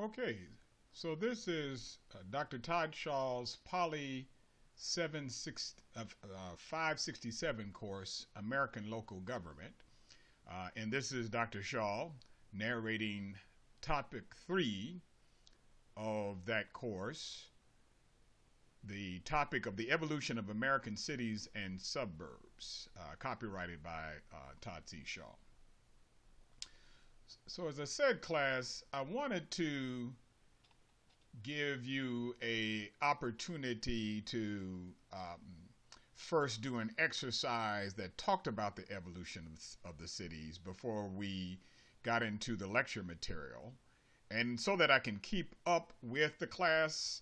Okay, so this is Dr. Todd Shaw's POLI 567 course, American Local Government. And this is Dr. Shaw narrating topic 3 of that course, the topic of the evolution of American cities and suburbs, copyrighted by Todd C. Shaw. So as I said, class, I wanted to give you a opportunity to first do an exercise that talked about the evolution of the cities before we got into the lecture material. And so that I can keep up with the class,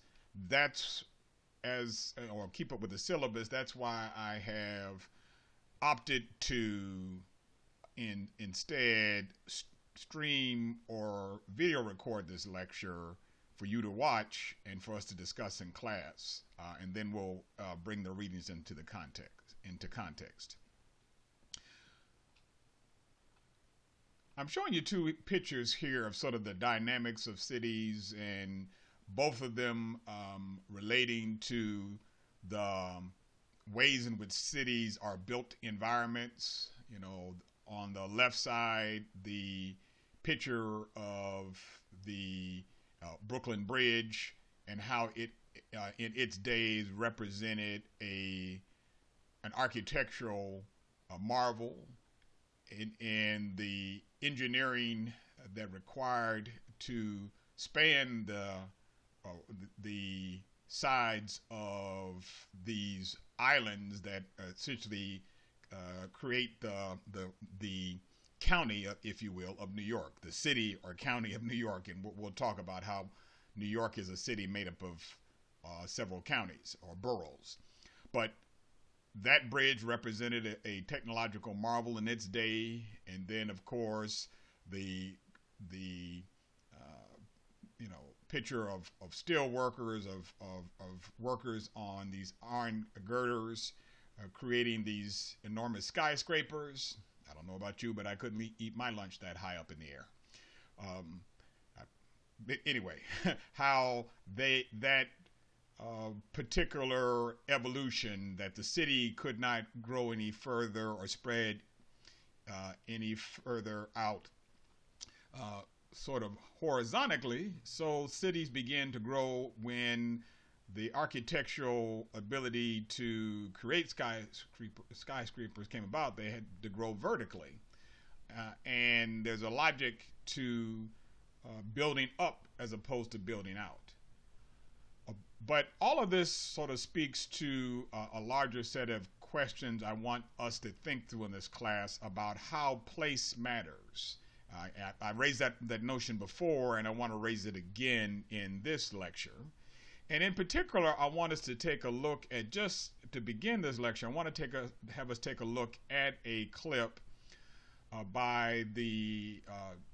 or keep up with the syllabus, that's why I have opted to instead stream or video record this lecture for you to watch and for us to discuss in class, and then we'll bring the readings into context. I'm showing you two pictures here of sort of the dynamics of cities, and both of them relating to the ways in which cities are built environments. You know, on the left side, the picture of the Brooklyn Bridge and how it in its days represented an architectural marvel in the engineering that required to span the sides of these islands that essentially create the county, if you will, of New York, the city or county of New York. And we'll talk about how New York is a city made up of several counties or boroughs. But that bridge represented a technological marvel in its day. And then, of course, the picture of steel workers, of workers on these iron girders, creating these enormous skyscrapers. I don't know about you, but I couldn't eat my lunch that high up in the air. Anyway, how that particular evolution, that the city could not grow any further or spread any further out sort of horizontally, so cities began to grow when the architectural ability to create skyscrapers came about. They had to grow vertically. And there's a logic to building up as opposed to building out. But all of this sort of speaks to a larger set of questions I want us to think through in this class about how place matters. I raised that notion before, and I want to raise it again in this lecture. And in particular, I want us to take a look at, just to begin this lecture, I want to have us take a look at a clip by the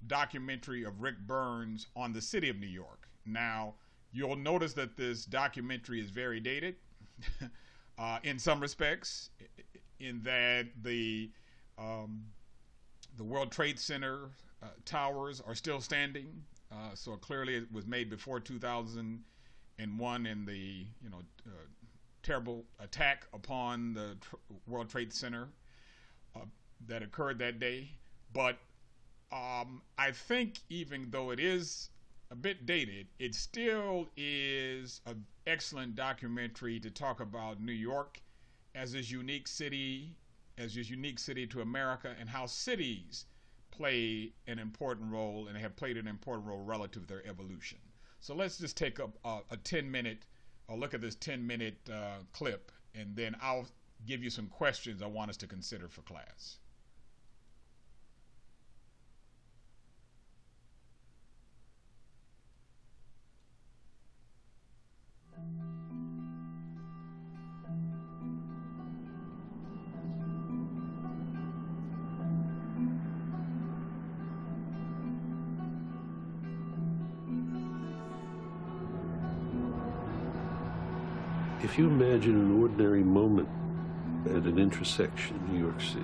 documentary of Rick Burns on the city of New York. Now, you'll notice that this documentary is very dated in some respects, in that the World Trade Center towers are still standing. So clearly it was made before 2001 in the terrible attack upon the World Trade Center that occurred that day. But I think even though it is a bit dated, it still is an excellent documentary to talk about New York as this unique city to America, and how cities play an important role and have played an important role relative to their evolution. So let's just take a 10-minute, or look at this 10-minute clip, and then I'll give you some questions I want us to consider for class. If you imagine an ordinary moment at an intersection in New York City,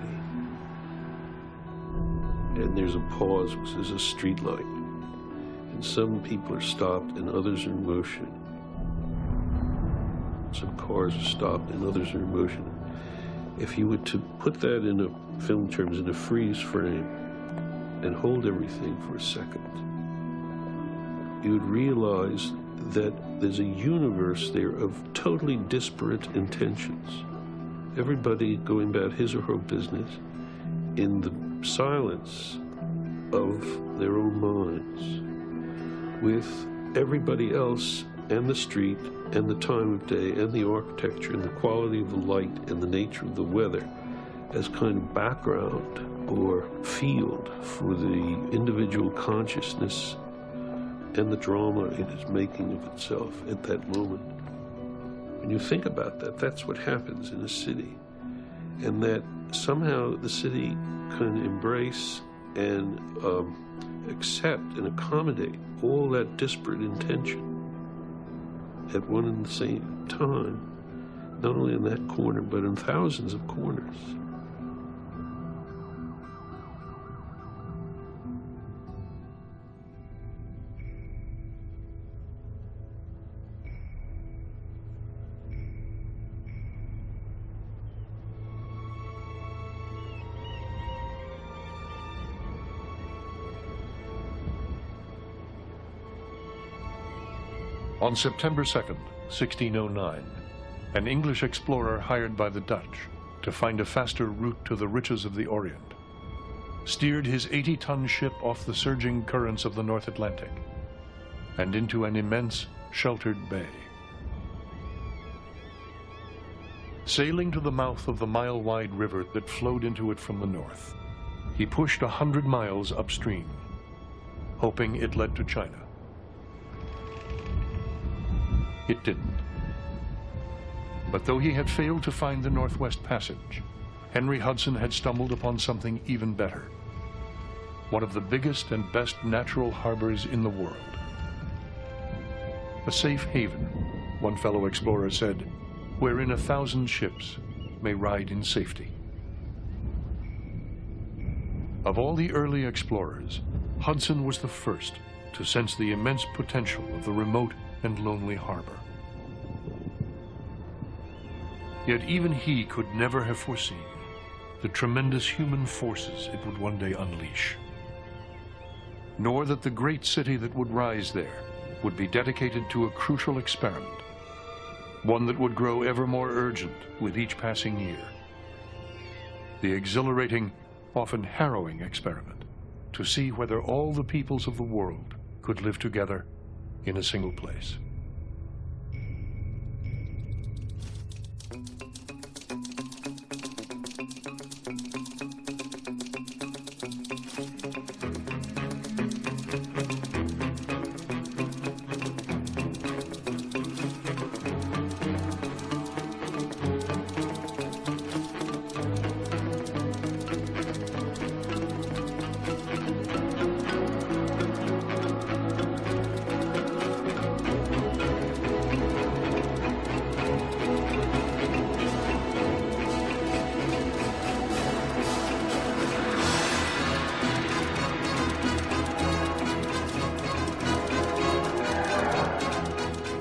and there's a pause, there's a street light, Some people are stopped and others are in motion. Some cars are stopped and others are in motion. If you were to put that in a film terms, in a freeze frame, and hold everything for a second, you would realize that there's a universe there of totally disparate intentions. Everybody going about his or her business in the silence of their own minds, with everybody else and the street and the time of day and the architecture and the quality of the light and the nature of the weather as kind of background or field for the individual consciousness and the drama it is making of itself at that moment. When you think about that, that's what happens in a city. And that somehow the city can embrace and accept and accommodate all that disparate intention at one and the same time, not only in that corner, but in thousands of corners. On September 2nd, 1609, an English explorer hired by the Dutch to find a faster route to the riches of the Orient steered his 80-ton ship off the surging currents of the North Atlantic and into an immense sheltered bay. Sailing to the mouth of the mile-wide river that flowed into it from the north, he pushed 100 miles upstream, hoping it led to China. It didn't. But though he had failed to find the Northwest Passage, Henry Hudson had stumbled upon something even better. One of the biggest and best natural harbors in the world. A safe haven, one fellow explorer said, wherein 1,000 ships may ride in safety. Of all the early explorers, Hudson was the first to sense the immense potential of the remote and lonely harbor. Yet even he could never have foreseen the tremendous human forces it would one day unleash, nor that the great city that would rise there would be dedicated to a crucial experiment, one that would grow ever more urgent with each passing year. The exhilarating, often harrowing experiment to see whether all the peoples of the world could live together in a single place.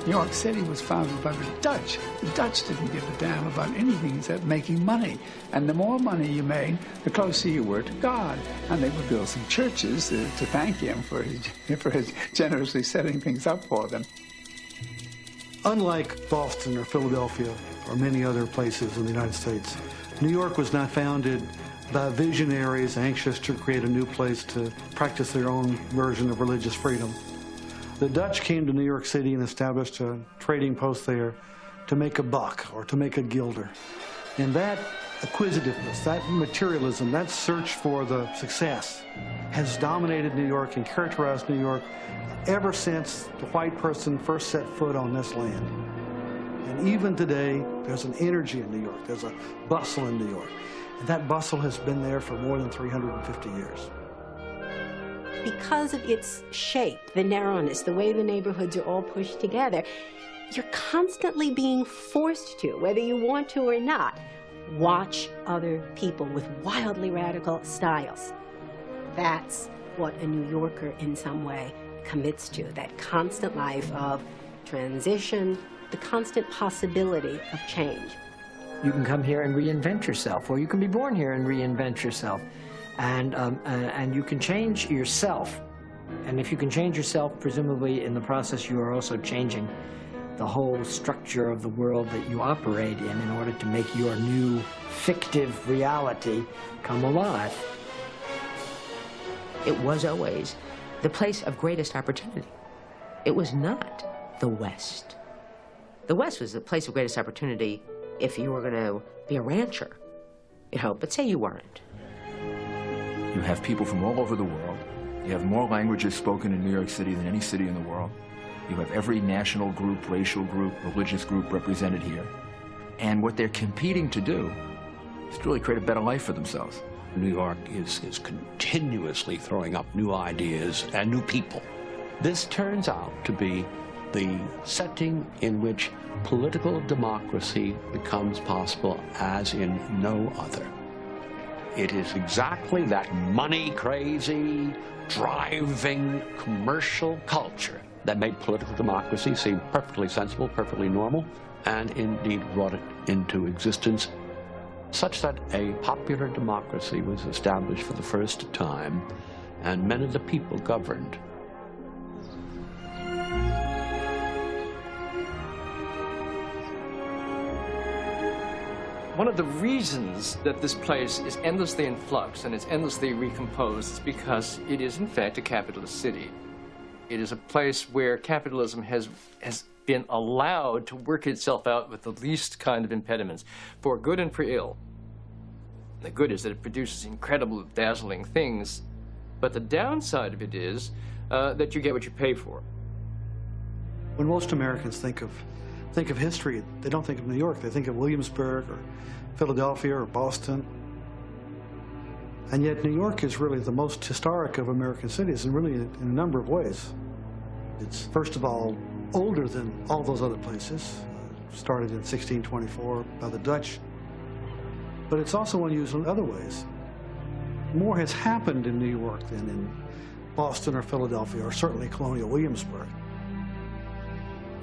New York City was founded by the Dutch. The Dutch didn't give a damn about anything except making money. And the more money you made, the closer you were to God. And they would build some churches to thank him for his generously setting things up for them. Unlike Boston or Philadelphia or many other places in the United States, New York was not founded by visionaries anxious to create a new place to practice their own version of religious freedom. The Dutch came to New York City and established a trading post there to make a buck or to make a guilder. And that acquisitiveness, that materialism, that search for the success has dominated New York and characterized New York ever since the white person first set foot on this land. And even today, there's an energy in New York, there's a bustle in New York. And that bustle has been there for more than 350 years. Because of its shape, the narrowness, the way the neighborhoods are all pushed together, you're constantly being forced to, whether you want to or not, watch other people with wildly radical styles. That's what a New Yorker, in some way, commits to, that constant life of transition, the constant possibility of change. You can come here and reinvent yourself, or you can be born here and reinvent yourself. And you can change yourself. And if you can change yourself, presumably in the process you are also changing the whole structure of the world that you operate in order to make your new fictive reality come alive. It was always the place of greatest opportunity. It was not the West. The West was the place of greatest opportunity if you were going to be a rancher, you know, but say you weren't. You have people from all over the world. You have more languages spoken in New York City than any city in the world. You have every national group, racial group, religious group represented here. And what they're competing to do is to really create a better life for themselves. New York is continuously throwing up new ideas and new people. This turns out to be the setting in which political democracy becomes possible as in no other. It is exactly that money-crazy, driving, commercial culture that made political democracy seem perfectly sensible, perfectly normal, and indeed brought it into existence such that a popular democracy was established for the first time, and men of the people governed. One of the reasons that this place is endlessly in flux and it's endlessly recomposed is because it is, in fact, a capitalist city. It is a place where capitalism has been allowed to work itself out with the least kind of impediments, for good and for ill. The good is that it produces incredible, dazzling things, but the downside of it is that you get what you pay for. When most Americans think of history, they don't think of New York. They think of Williamsburg or Philadelphia or Boston. And yet New York is really the most historic of American cities, and really in a number of ways. It's, first of all, older than all those other places. Started in 1624 by the Dutch. But it's also unusual in other ways. More has happened in New York than in Boston or Philadelphia, or certainly colonial Williamsburg.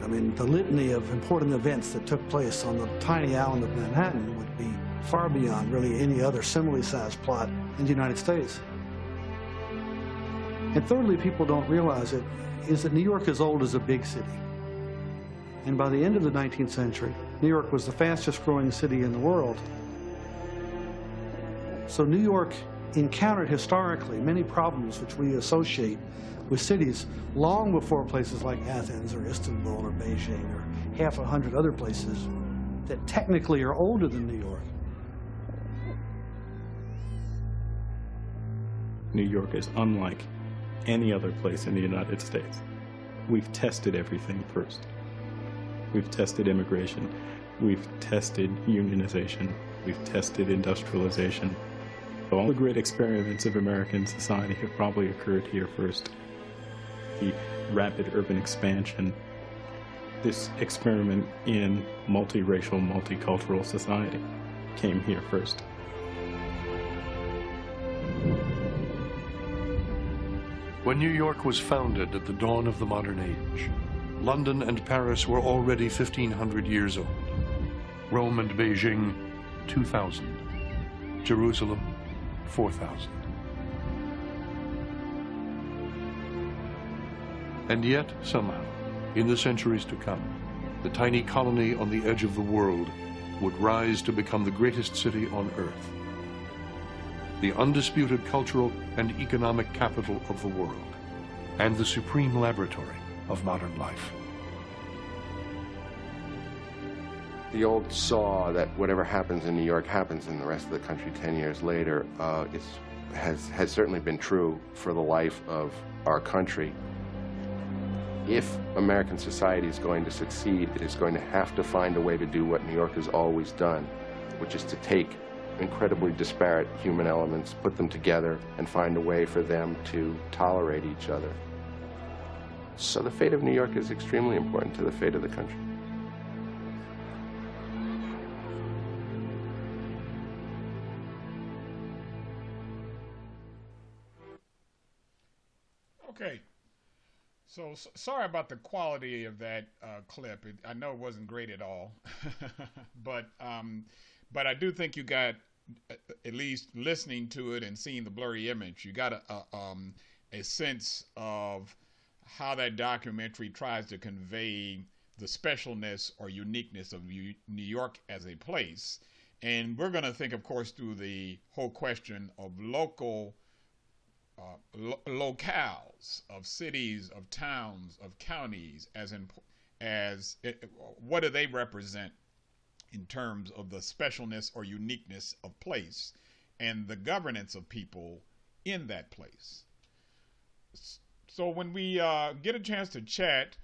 I mean, the litany of important events that took place on the tiny island of Manhattan would be far beyond really any other similarly sized plot in the United States. And thirdly, people don't realize it, is that New York is old as a big city. And by the end of the 19th century, New York was the fastest growing city in the world. So New York encountered historically many problems which we associate with cities long before places like Athens or Istanbul or Beijing or half a hundred other places that technically are older than New York. New York is unlike any other place in the United States. We've tested everything first. We've tested immigration. We've tested unionization. We've tested industrialization. All the great experiments of American society have probably occurred here first. The rapid urban expansion, this experiment in multiracial, multicultural society came here first. When New York was founded at the dawn of the modern age, London and Paris were already 1,500 years old. Rome and Beijing, 2,000. Jerusalem, 4,000. And yet, somehow, in the centuries to come, the tiny colony on the edge of the world would rise to become the greatest city on Earth, the undisputed cultural and economic capital of the world, and the supreme laboratory of modern life. The old saw that whatever happens in New York happens in the rest of the country 10 years later has certainly been true for the life of our country. If American society is going to succeed, it is going to have to find a way to do what New York has always done, which is to take incredibly disparate human elements, put them together, and find a way for them to tolerate each other. So the fate of New York is extremely important to the fate of the country. Okay. So sorry about the quality of that clip. I know it wasn't great at all, but I do think you got, at least listening to it and seeing the blurry image, you got a sense of how that documentary tries to convey the specialness or uniqueness of New York as a place. And we're going to think, of course, through the whole question of local locales, of cities, of towns, of counties, what do they represent in terms of the specialness or uniqueness of place and the governance of people in that place. So when we get a chance to chat,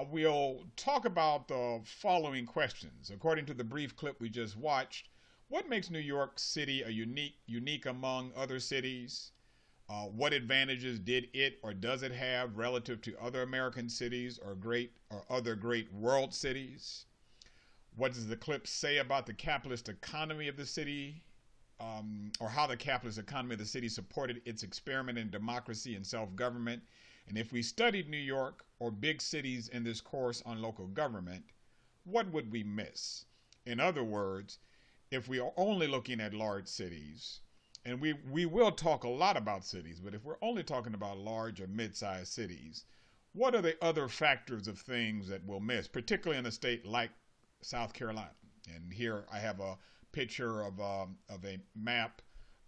we'll talk about the following questions. According to the brief clip we just watched, what makes New York City a unique among other cities? What advantages did it or does it have relative to other American cities or other great world cities? What does the clip say about the capitalist economy of the city, or how the capitalist economy of the city supported its experiment in democracy and self-government? And if we studied New York or big cities in this course on local government, what would we miss? In other words, if we are only looking at large cities, and we will talk a lot about cities, but if we're only talking about large or mid-sized cities, what are the other factors of things that we'll miss, particularly in a state like South Carolina? And here I have a picture of a map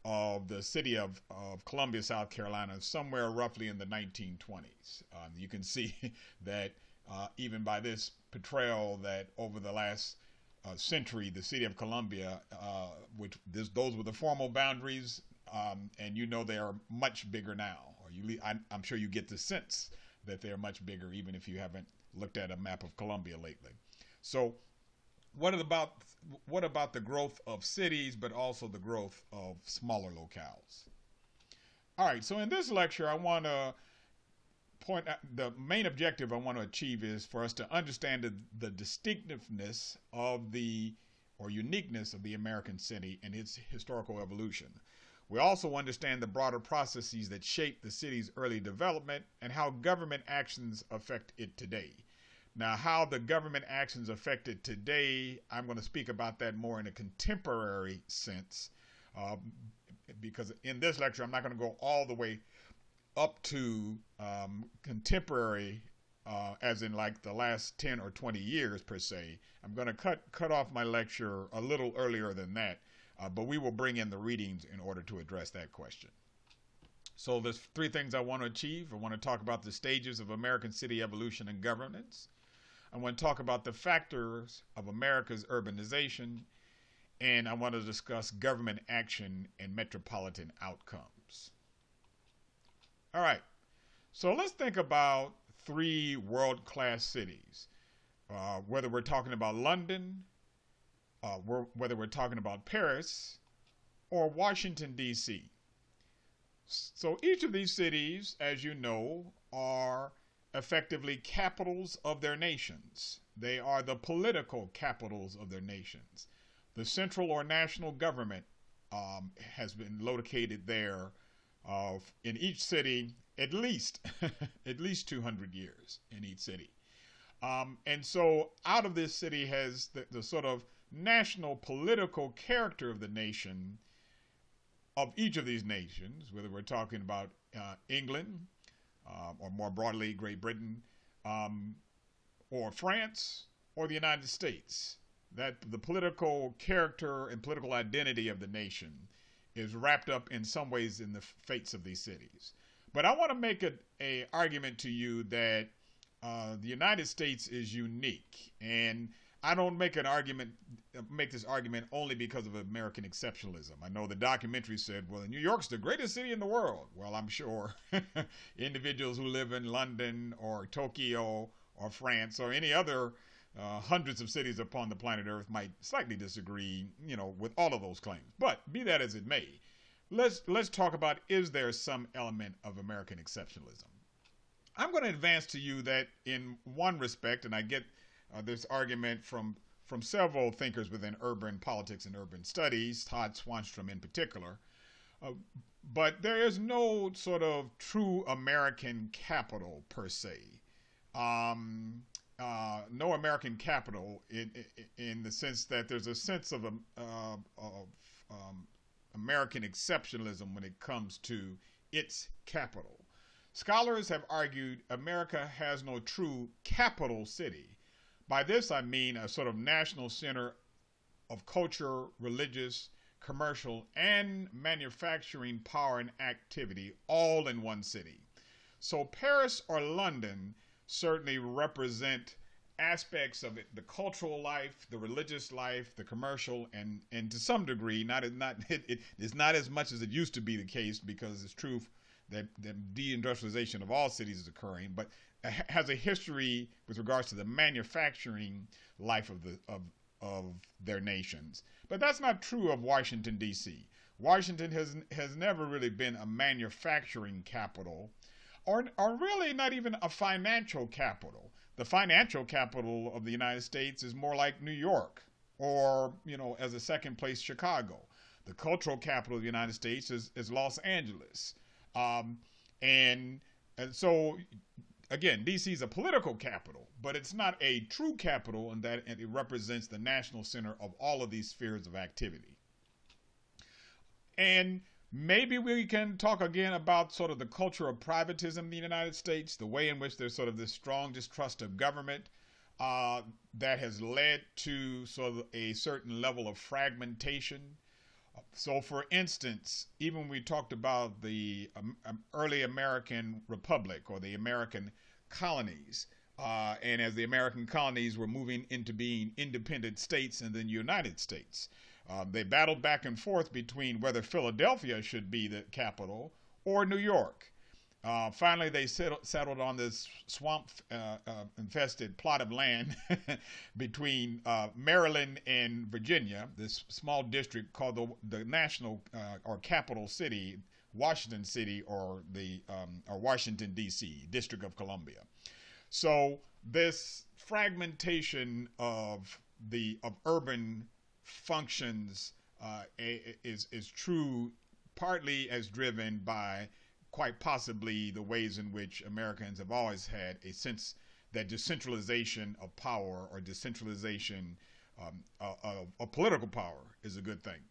of the city of Columbia, South Carolina, somewhere roughly in the 1920s. You can see that even by this portrayal that over the last century, the city of Columbia, those were the formal boundaries, and you know they are much bigger now. I'm sure you get the sense that they are much bigger, even if you haven't looked at a map of Columbia lately. So, what about the growth of cities, but also the growth of smaller locales? All right. So in this lecture, I want to point out the main objective I want to achieve is for us to understand the distinctiveness or uniqueness of the American city and its historical evolution. We also understand the broader processes that shape the city's early development and how government actions affect it today. Now, how the government actions affect it today, I'm going to speak about that more in a contemporary sense, because in this lecture, I'm not going to go all the way up to contemporary, as in like the last 10 or 20 years per se. I'm going to cut off my lecture a little earlier than that, but we will bring in the readings in order to address that question. So there's three things I want to achieve. I want to talk about the stages of American city evolution and governance. I want to talk about the factors of America's urbanization, and I want to discuss government action and metropolitan outcomes. All right, so let's think about three world-class cities, whether we're talking about London, whether we're talking about Paris, or Washington, D.C. So each of these cities, as you know, are effectively capitals of their nations. They are the political capitals of their nations. The central or national government has been located there in each city at least 200 years in each city. And so out of this city has the sort of national political character of the nation, of each of these nations, whether we're talking about England, or more broadly Great Britain, or France, or the United States, that the political character and political identity of the nation is wrapped up in some ways in the fates of these cities. But I want to make an argument to you that the United States is unique, and I don't make this argument only because of American exceptionalism. I know the documentary said, well, New York's the greatest city in the world. Well, I'm sure individuals who live in London or Tokyo or France or any other hundreds of cities upon the planet Earth might slightly disagree, with all of those claims. But be that as it may, let's talk about, is there some element of American exceptionalism? I'm going to advance to you that in one respect, and I get this argument from several thinkers within urban politics and urban studies, Todd Swanstrom in particular, but there is no sort of true American capital per se. no American capital in the sense that there's a sense of American exceptionalism when it comes to its capital. Scholars have argued America has no true capital city. By this I mean a sort of national center of culture, religious, commercial, and manufacturing power and activity all in one city. So Paris or London certainly represent aspects of it, the cultural life, the religious life, the commercial, and to some degree, it's not as much as it used to be the case, because it's true that the deindustrialization of all cities is occurring, but has a history with regards to the manufacturing life of their nations. But that's not true of Washington, D.C. Washington has never really been a manufacturing capital, or really not even a financial capital. The financial capital of the United States is more like New York, or, as a second place, Chicago. The cultural capital of the United States is Los Angeles. And so, again, D.C. is a political capital, but it's not a true capital in that it represents the national center of all of these spheres of activity. And maybe we can talk again about sort of the culture of privatism in the United States, the way in which there's sort of this strong distrust of government that has led to sort of a certain level of fragmentation. So, for instance, even when we talked about the early American Republic or the American colonies, and as the American colonies were moving into being independent states in the United States, they battled back and forth between whether Philadelphia should be the capital or New York. Finally, they settled on this swamp-infested plot of land between Maryland and Virginia, this small district called the national or capital city, Washington City, or Washington, D.C., District of Columbia. So this fragmentation of urban functions is true, partly as driven by quite possibly the ways in which Americans have always had a sense that decentralization of power or decentralization of political power is a good thing.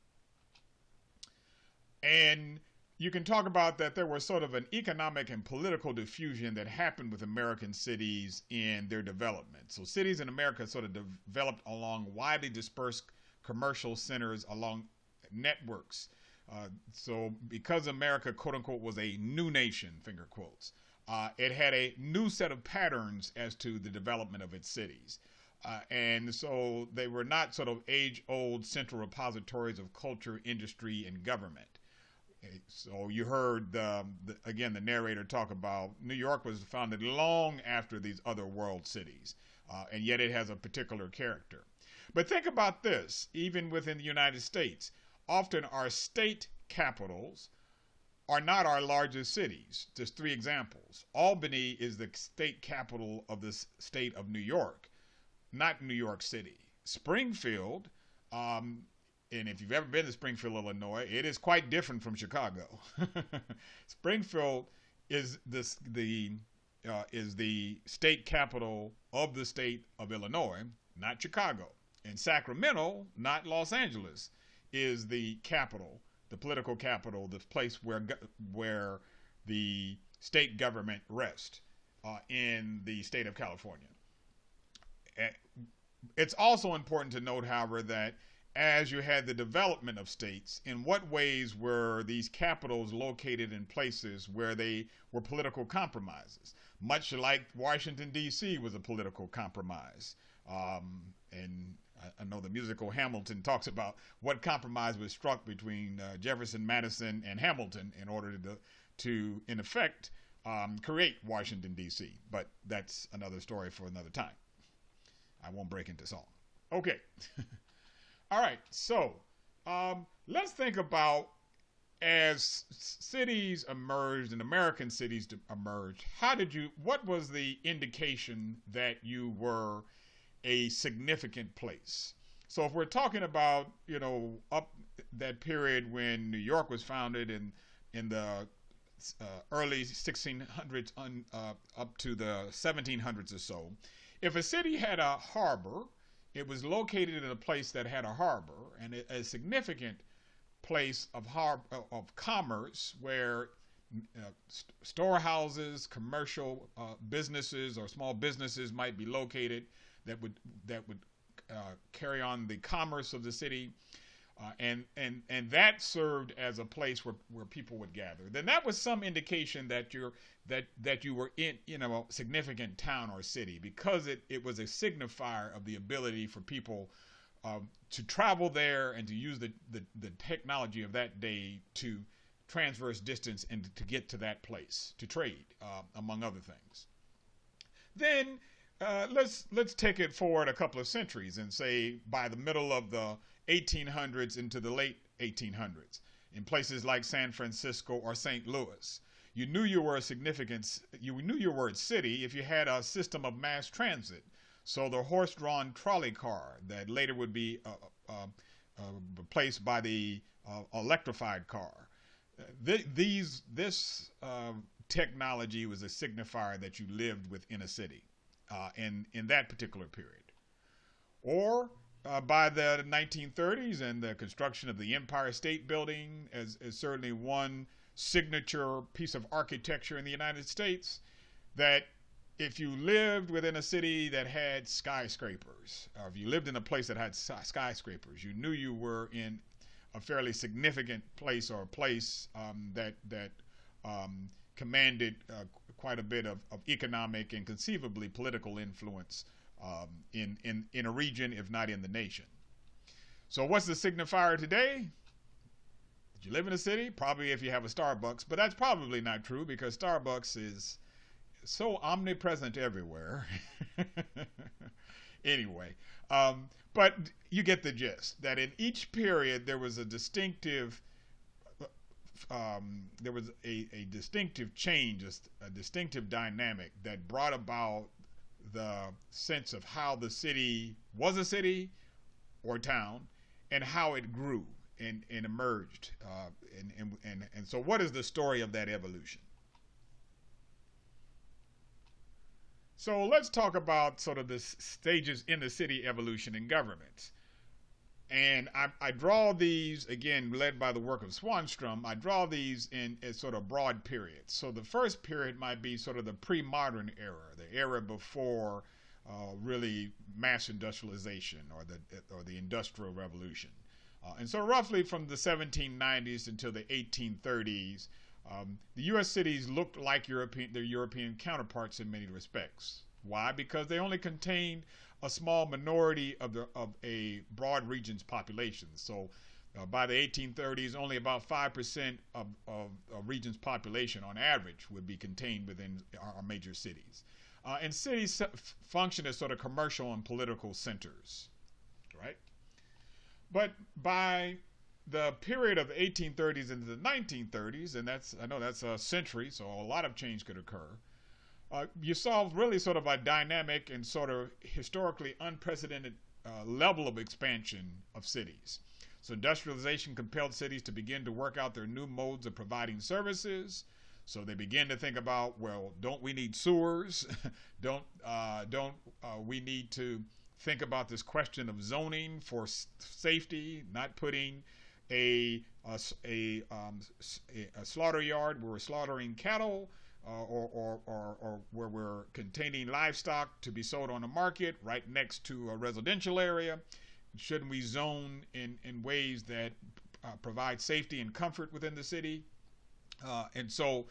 And you can talk about that there was sort of an economic and political diffusion that happened with American cities in their development. So cities in America sort of developed along widely dispersed commercial centers, along networks. So because America, quote unquote, was a new nation, finger quotes, it had a new set of patterns as to the development of its cities. And so they were not sort of age-old central repositories of culture, industry, and government. So you heard, again, the narrator talk about New York was founded long after these other world cities, and yet it has a particular character. But think about this, even within the United States, often our state capitals are not our largest cities. Just three examples. Albany is the state capital of the state of New York, not New York City. Springfield, and if you've ever been to Springfield, Illinois, it is quite different from Chicago. Springfield is the state capital of the state of Illinois, not Chicago. And Sacramento, not Los Angeles, is the capital, the political capital, the place where the state government rests in the state of California. It's also important to note, however, that as you had the development of states, in what ways were these capitals located in places where they were political compromises? Much like Washington, D.C. was a political compromise. And I know the musical Hamilton talks about what compromise was struck between Jefferson, Madison, and Hamilton in order to in effect, create Washington, D.C. But that's another story for another time. I won't break into song. Okay. All right, so let's think about as cities emerged and American cities emerged, what was the indication that you were a significant place? So if we're talking about, up that period when New York was founded in the early 1600s up to the 1700s or so, if a city had a harbor, it was located in a place that had a harbor, and a significant place of commerce where storehouses, commercial businesses, or small businesses might be located that would carry on the commerce of the city, and that served as a place where people would gather. Then that was some indication that you were in a significant town or city, because it was a signifier of the ability for people to travel there and to use the technology of that day to transverse distance and to get to that place to trade, among other things. Then let's take it forward a couple of centuries and say by the middle of the 1800s into the late 1800s, in places like San Francisco or St. Louis, you knew you were a city if you had a system of mass transit. So the horse-drawn trolley car that later would be replaced by the electrified car. This technology was a signifier that you lived within a city in that particular period. Or by the 1930s and the construction of the Empire State Building is certainly one signature piece of architecture in the United States, that if you lived within a city that had skyscrapers, or if you lived in a place that had skyscrapers, you knew you were in a fairly significant place, or a place that commanded quite a bit of economic and conceivably political influence in a region, if not in the nation. So what's the signifier today? Did you live in a city? Probably if you have a Starbucks, but that's probably not true, because Starbucks is so omnipresent everywhere. Anyway, but you get the gist, that in each period there was a distinctive distinctive change, a distinctive dynamic that brought about the sense of how the city was a city or town, and how it grew and emerged. And so what is the story of that evolution? So let's talk about sort of the stages in the city evolution in government. And I draw these, again, led by the work of Swanstrom, I draw these in as sort of broad periods. So the first period might be sort of the pre-modern era, the era before really mass industrialization or the Industrial Revolution. And so roughly from the 1790s until the 1830s, the U.S. cities looked like their European counterparts in many respects. Why? Because they only contained a small minority of a broad region's population. So by the 1830s, only about 5% of a region's population on average would be contained within our major cities. And cities function as sort of commercial and political centers, right? But by the period of the 1830s into the 1930s, and I know that's a century, so a lot of change could occur. You saw really sort of a dynamic and sort of historically unprecedented level of expansion of cities. So industrialization compelled cities to begin to work out their new modes of providing services. So they begin to think about, well, don't we need sewers? don't we need to think about this question of zoning for safety, not putting a slaughter yard where we're slaughtering cattle, or where we're containing livestock to be sold on the market right next to a residential area? Shouldn't we zone in ways that provide safety and comfort within the city? And so,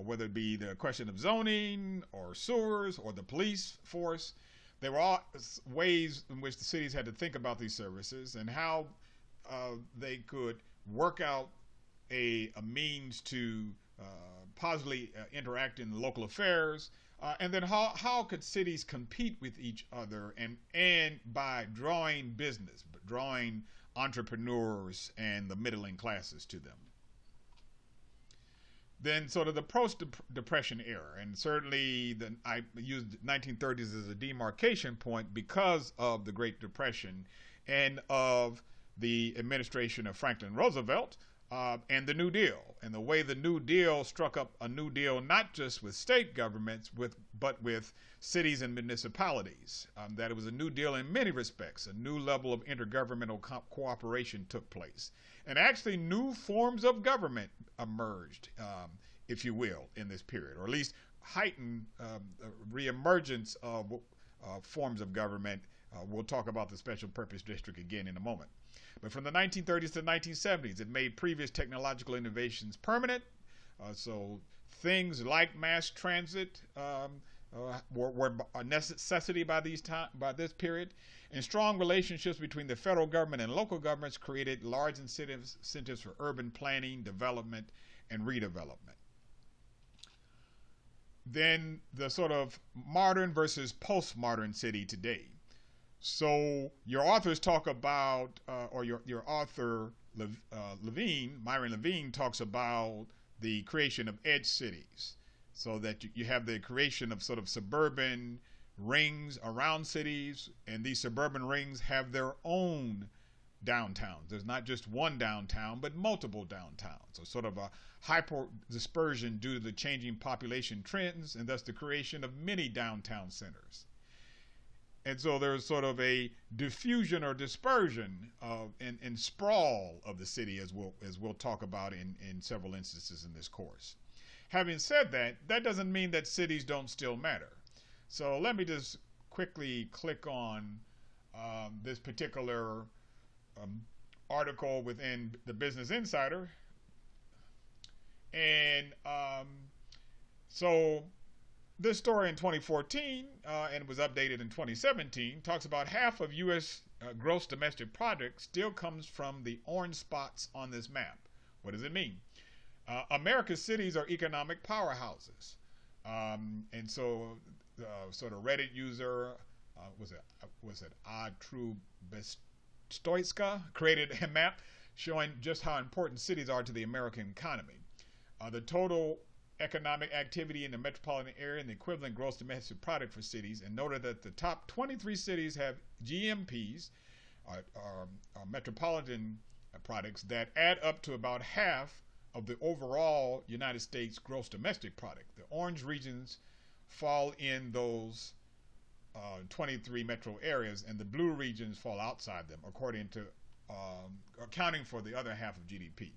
whether it be the question of zoning or sewers or the police force, there were all ways in which the cities had to think about these services and how they could work out a means to positively interact in local affairs, and then how could cities compete with each other and by drawing business, drawing entrepreneurs and the middling classes to them. Then sort of the post-Depression era, and certainly I used 1930s as a demarcation point because of the Great Depression and of the administration of Franklin Roosevelt, and the New Deal, and the way the New Deal struck up a New Deal not just with state governments, but with cities and municipalities. That it was a New Deal in many respects. A new level of intergovernmental cooperation took place. And actually new forms of government emerged, if you will, in this period, or at least heightened reemergence of forms of government. We'll talk about the special purpose district again in a moment. But from the 1930s to the 1970s, it made previous technological innovations permanent. So things like mass transit were a necessity by this period. And strong relationships between the federal government and local governments created large incentives for urban planning, development, and redevelopment. Then the sort of modern versus postmodern city today. So your authors talk about, or your author Myron Levine talks about the creation of edge cities, so that you have the creation of sort of suburban rings around cities, and these suburban rings have their own downtowns. There's not just one downtown, but multiple downtowns. So sort of a hyper dispersion due to the changing population trends, and thus the creation of many downtown centers. And so there's sort of a diffusion or dispersion and sprawl of the city, as we'll talk about in several instances in this course. Having said that, that doesn't mean that cities don't still matter. So let me just quickly click on this particular article within the Business Insider. And so this story in 2014 and was updated in 2017 talks about half of U.S. Gross domestic product still comes from the orange spots on this map. What does it mean? America's cities are economic powerhouses. And so sort of Reddit user, was it True Bestoitska, created a map showing just how important cities are to the American economy. The total economic activity in the metropolitan area and the equivalent gross domestic product for cities, and noted that the top 23 cities have GMPs, metropolitan products, that add up to about half of the overall United States gross domestic product. The orange regions fall in those 23 metro areas, and the blue regions fall outside them, according to accounting for the other half of GDP.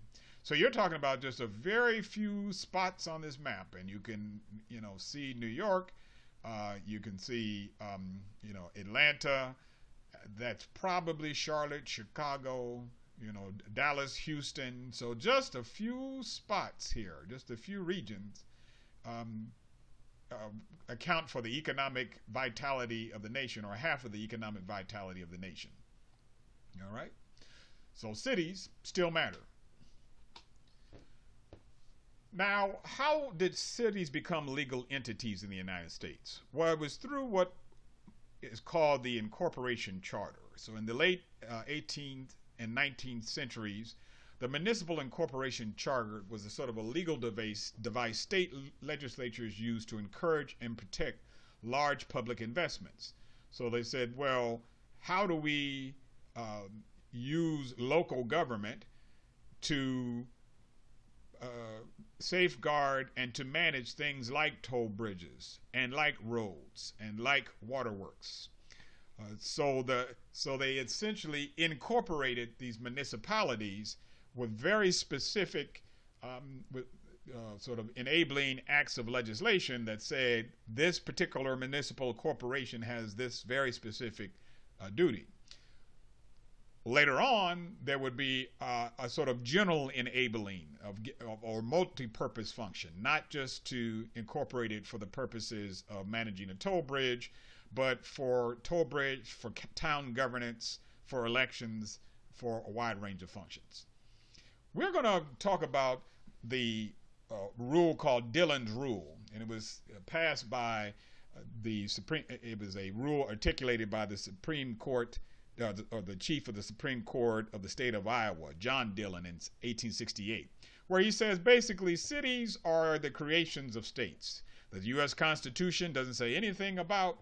So you're talking about just a very few spots on this map, and you can, see New York, you can see, Atlanta, that's probably Charlotte, Chicago, Dallas, Houston. So just a few spots here, just a few regions account for the economic vitality of the nation, or half of the economic vitality of the nation. All right? So cities still matter. Now, how did cities become legal entities in the United States? Well, it was through what is called the Incorporation Charter. So in the late 18th and 19th centuries, the Municipal Incorporation Charter was a sort of a legal device state legislatures used to encourage and protect large public investments. So they said, well, how do we use local government to safeguard and to manage things like toll bridges and like roads and like waterworks? So they essentially incorporated these municipalities with very specific sort of enabling acts of legislation that said this particular municipal corporation has this very specific duty. Later on, there would be a sort of general enabling or multi-purpose function, not just to incorporate it for the purposes of managing a toll bridge, but for toll bridge, for town governance, for elections, for a wide range of functions. We're going to talk about the rule called Dillon's Rule, and it was passed by the Supreme. It was a rule articulated by the Supreme Court, or the chief of the Supreme Court of the state of Iowa, John Dillon, in 1868, where he says basically cities are the creations of states. The U.S. Constitution doesn't say anything about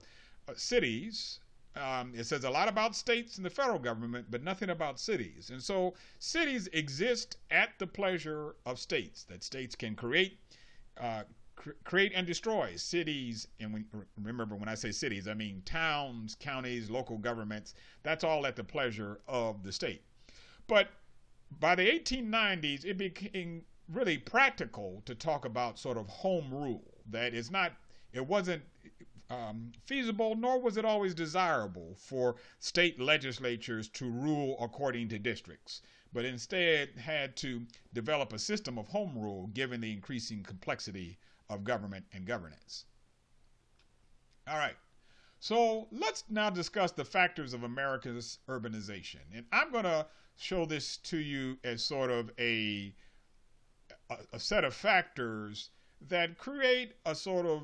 cities, it says a lot about states and the federal government, but nothing about cities. And so cities exist at the pleasure of states, that states can create and destroy cities. And remember, when I say cities, I mean towns, counties, local governments. That's all at the pleasure of the state. But by the 1890s, it became really practical to talk about sort of home rule. That it wasn't feasible, nor was it always desirable for state legislatures to rule according to districts, but instead had to develop a system of home rule given the increasing complexity of government and governance. All right, so let's now discuss the factors of America's urbanization. And I'm going to show this to you as sort of a set of factors that create a sort of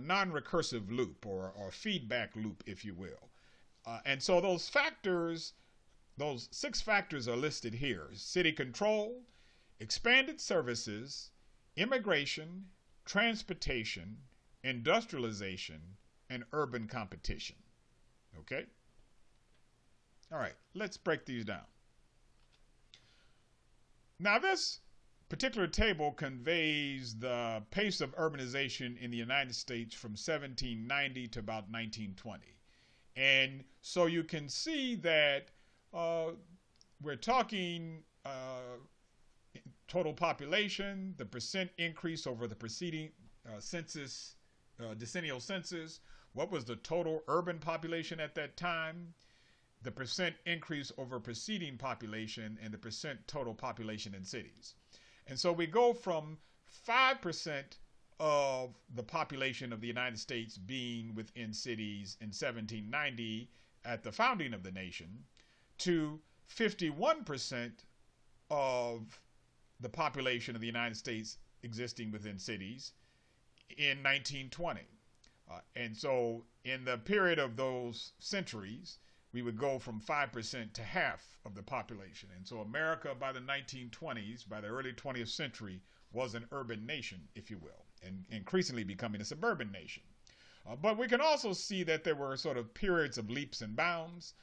non-recursive loop or feedback loop, if you will. And so those factors, those 6 factors are listed here: city control, expanded services, immigration, transportation, industrialization, and urban competition. Okay? All right, let's break these down. Now, this particular table conveys the pace of urbanization in the United States from 1790 to about 1920. And so you can see that we're talking total population, the percent increase over the preceding census, decennial census, what was the total urban population at that time, the percent increase over preceding population, and the percent total population in cities. And so we go from 5% of the population of the United States being within cities in 1790 at the founding of the nation to 51% of the population of the United States existing within cities in 1920. And so in the period of those centuries, we would go from 5% to half of the population. And so America by the 1920s, by the early 20th century, was an urban nation, if you will, and increasingly becoming a suburban nation. But we can also see that there were sort of periods of leaps and bounds.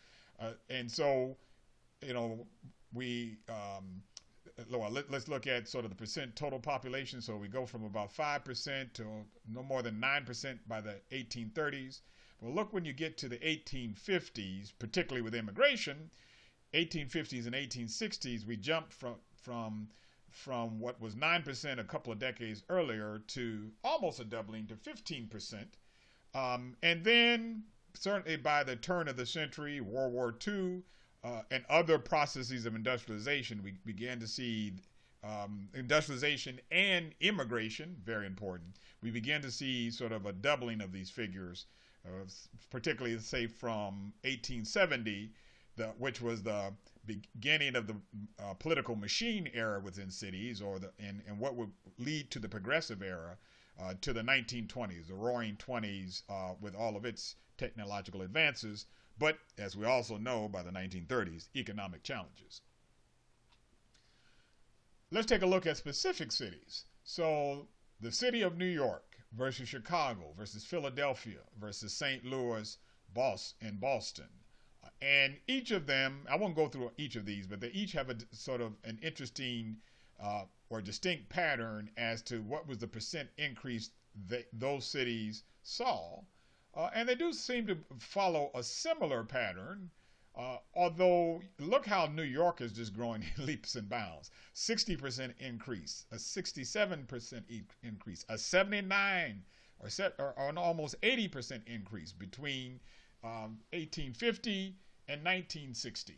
And so, let's look at sort of the percent total population. So we go from about 5% to no more than 9% by the 1830s. Well, look, when you get to the 1850s, particularly with immigration, 1850s and 1860s, we jumped from what was 9% a couple of decades earlier to almost a doubling to 15%. And then certainly by the turn of the century, World War II, and other processes of industrialization, we began to see industrialization and immigration, very important. We began to see sort of a doubling of these figures, particularly, say, from 1870, which was the beginning of the political machine era within cities, and what would lead to the progressive era, to the 1920s, the roaring 20s, with all of its technological advances, but as we also know, by the 1930s, economic challenges. Let's take a look at specific cities. So the city of New York versus Chicago versus Philadelphia versus St. Louis, and Boston. And each of them, I won't go through each of these, but they each have a sort of an interesting or distinct pattern as to what was the percent increase that those cities saw. And they do seem to follow a similar pattern, although look how New York is just growing in leaps and bounds. 60% increase, a 67% increase, a 79 or an almost 80% increase between 1850 and 1960.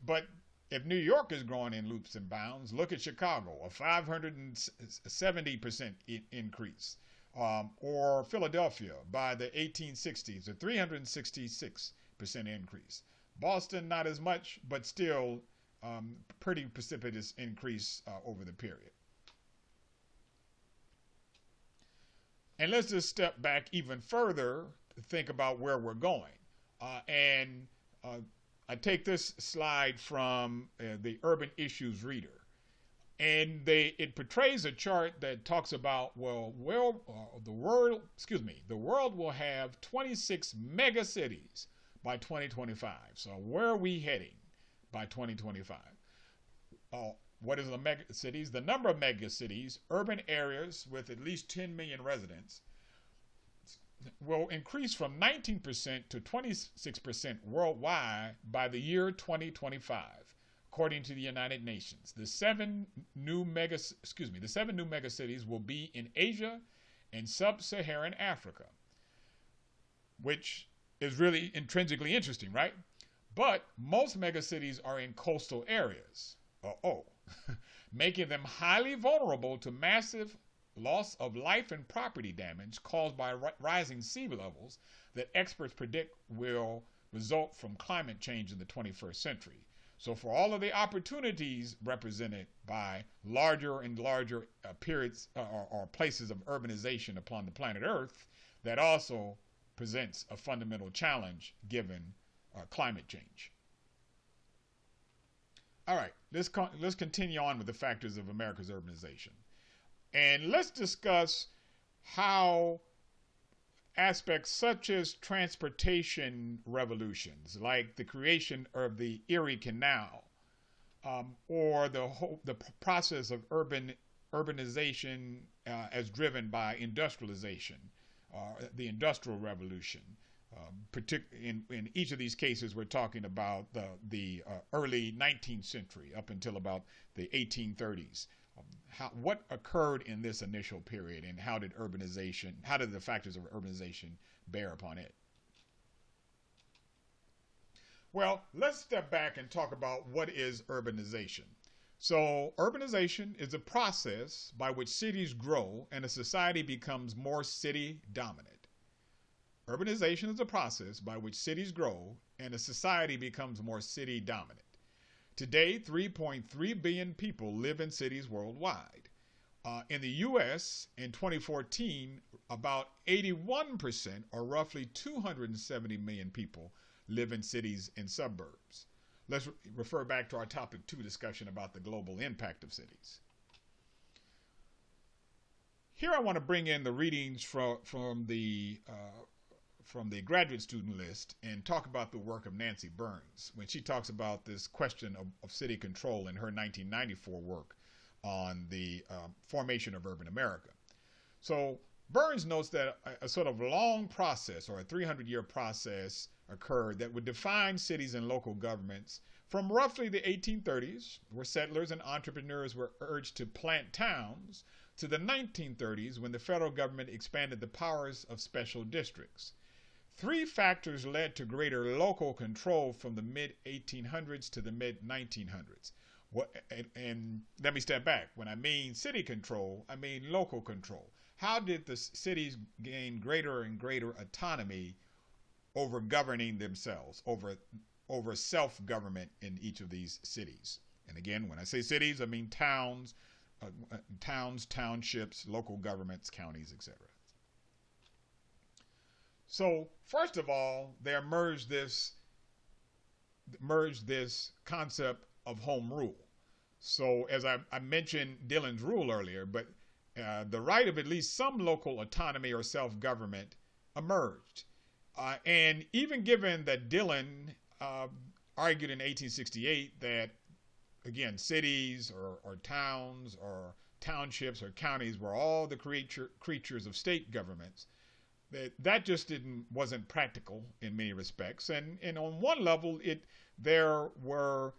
But if New York is growing in leaps and bounds, look at Chicago, a 570% increase. Or Philadelphia by the 1860s, a 366% increase. Boston, not as much, but still pretty precipitous increase over the period. And let's just step back even further to think about where we're going. I take this slide from the Urban Issues Reader. And it portrays a chart that talks about, the world will have 26 mega cities by 2025. So where are we heading by 2025? What is the mega cities? The number of mega cities, urban areas with at least 10 million residents, will increase from 19% to 26% worldwide by the year 2025, according to the United Nations. The seven new mega cities will be in Asia and sub-Saharan Africa, which is really intrinsically interesting, right? But most megacities are in coastal areas, making them highly vulnerable to massive loss of life and property damage caused by rising sea levels that experts predict will result from climate change in the 21st century. So for all of the opportunities represented by larger and larger periods or places of urbanization upon the planet Earth, that also presents a fundamental challenge given climate change. All right, let's continue on with the factors of America's urbanization. And let's discuss how aspects such as transportation revolutions, like the creation of the Erie Canal, or the process of urbanization as driven by industrialization, the Industrial Revolution. In each of these cases, we're talking about the early 19th century up until about the 1830s. What occurred in this initial period, and how did the factors of urbanization bear upon it? Well, let's step back and talk about what is urbanization. So urbanization is a process by which cities grow and a society becomes more city dominant. Urbanization is a process by which cities grow and a society becomes more city dominant. Today, 3.3 billion people live in cities worldwide. In the U.S., in 2014, about 81%, or roughly 270 million people, live in cities and suburbs. Let's refer back to our topic 2 discussion about the global impact of cities. Here I want to bring in the readings from the graduate student list and talk about the work of Nancy Burns when she talks about this question of city control in her 1994 work on the formation of urban America. So Burns notes that a sort of long process, or a 300-year process, occurred that would define cities and local governments from roughly the 1830s, where settlers and entrepreneurs were urged to plant towns, to the 1930s, when the federal government expanded the powers of special districts. 3 factors led to greater local control from the mid-1800s to the mid-1900s. And let me step back. When I mean city control, I mean local control. How did the cities gain greater and greater autonomy over governing themselves, over self-government in each of these cities? And again, when I say cities, I mean towns, townships, local governments, counties, etc. So first of all, they merged this concept of home rule. So as I mentioned Dillon's rule earlier, but the right of at least some local autonomy or self-government emerged. And even given that Dillon argued in 1868 that, again, cities or towns or townships or counties were all the creatures of state governments, that just wasn't practical in many respects. And on one level, there were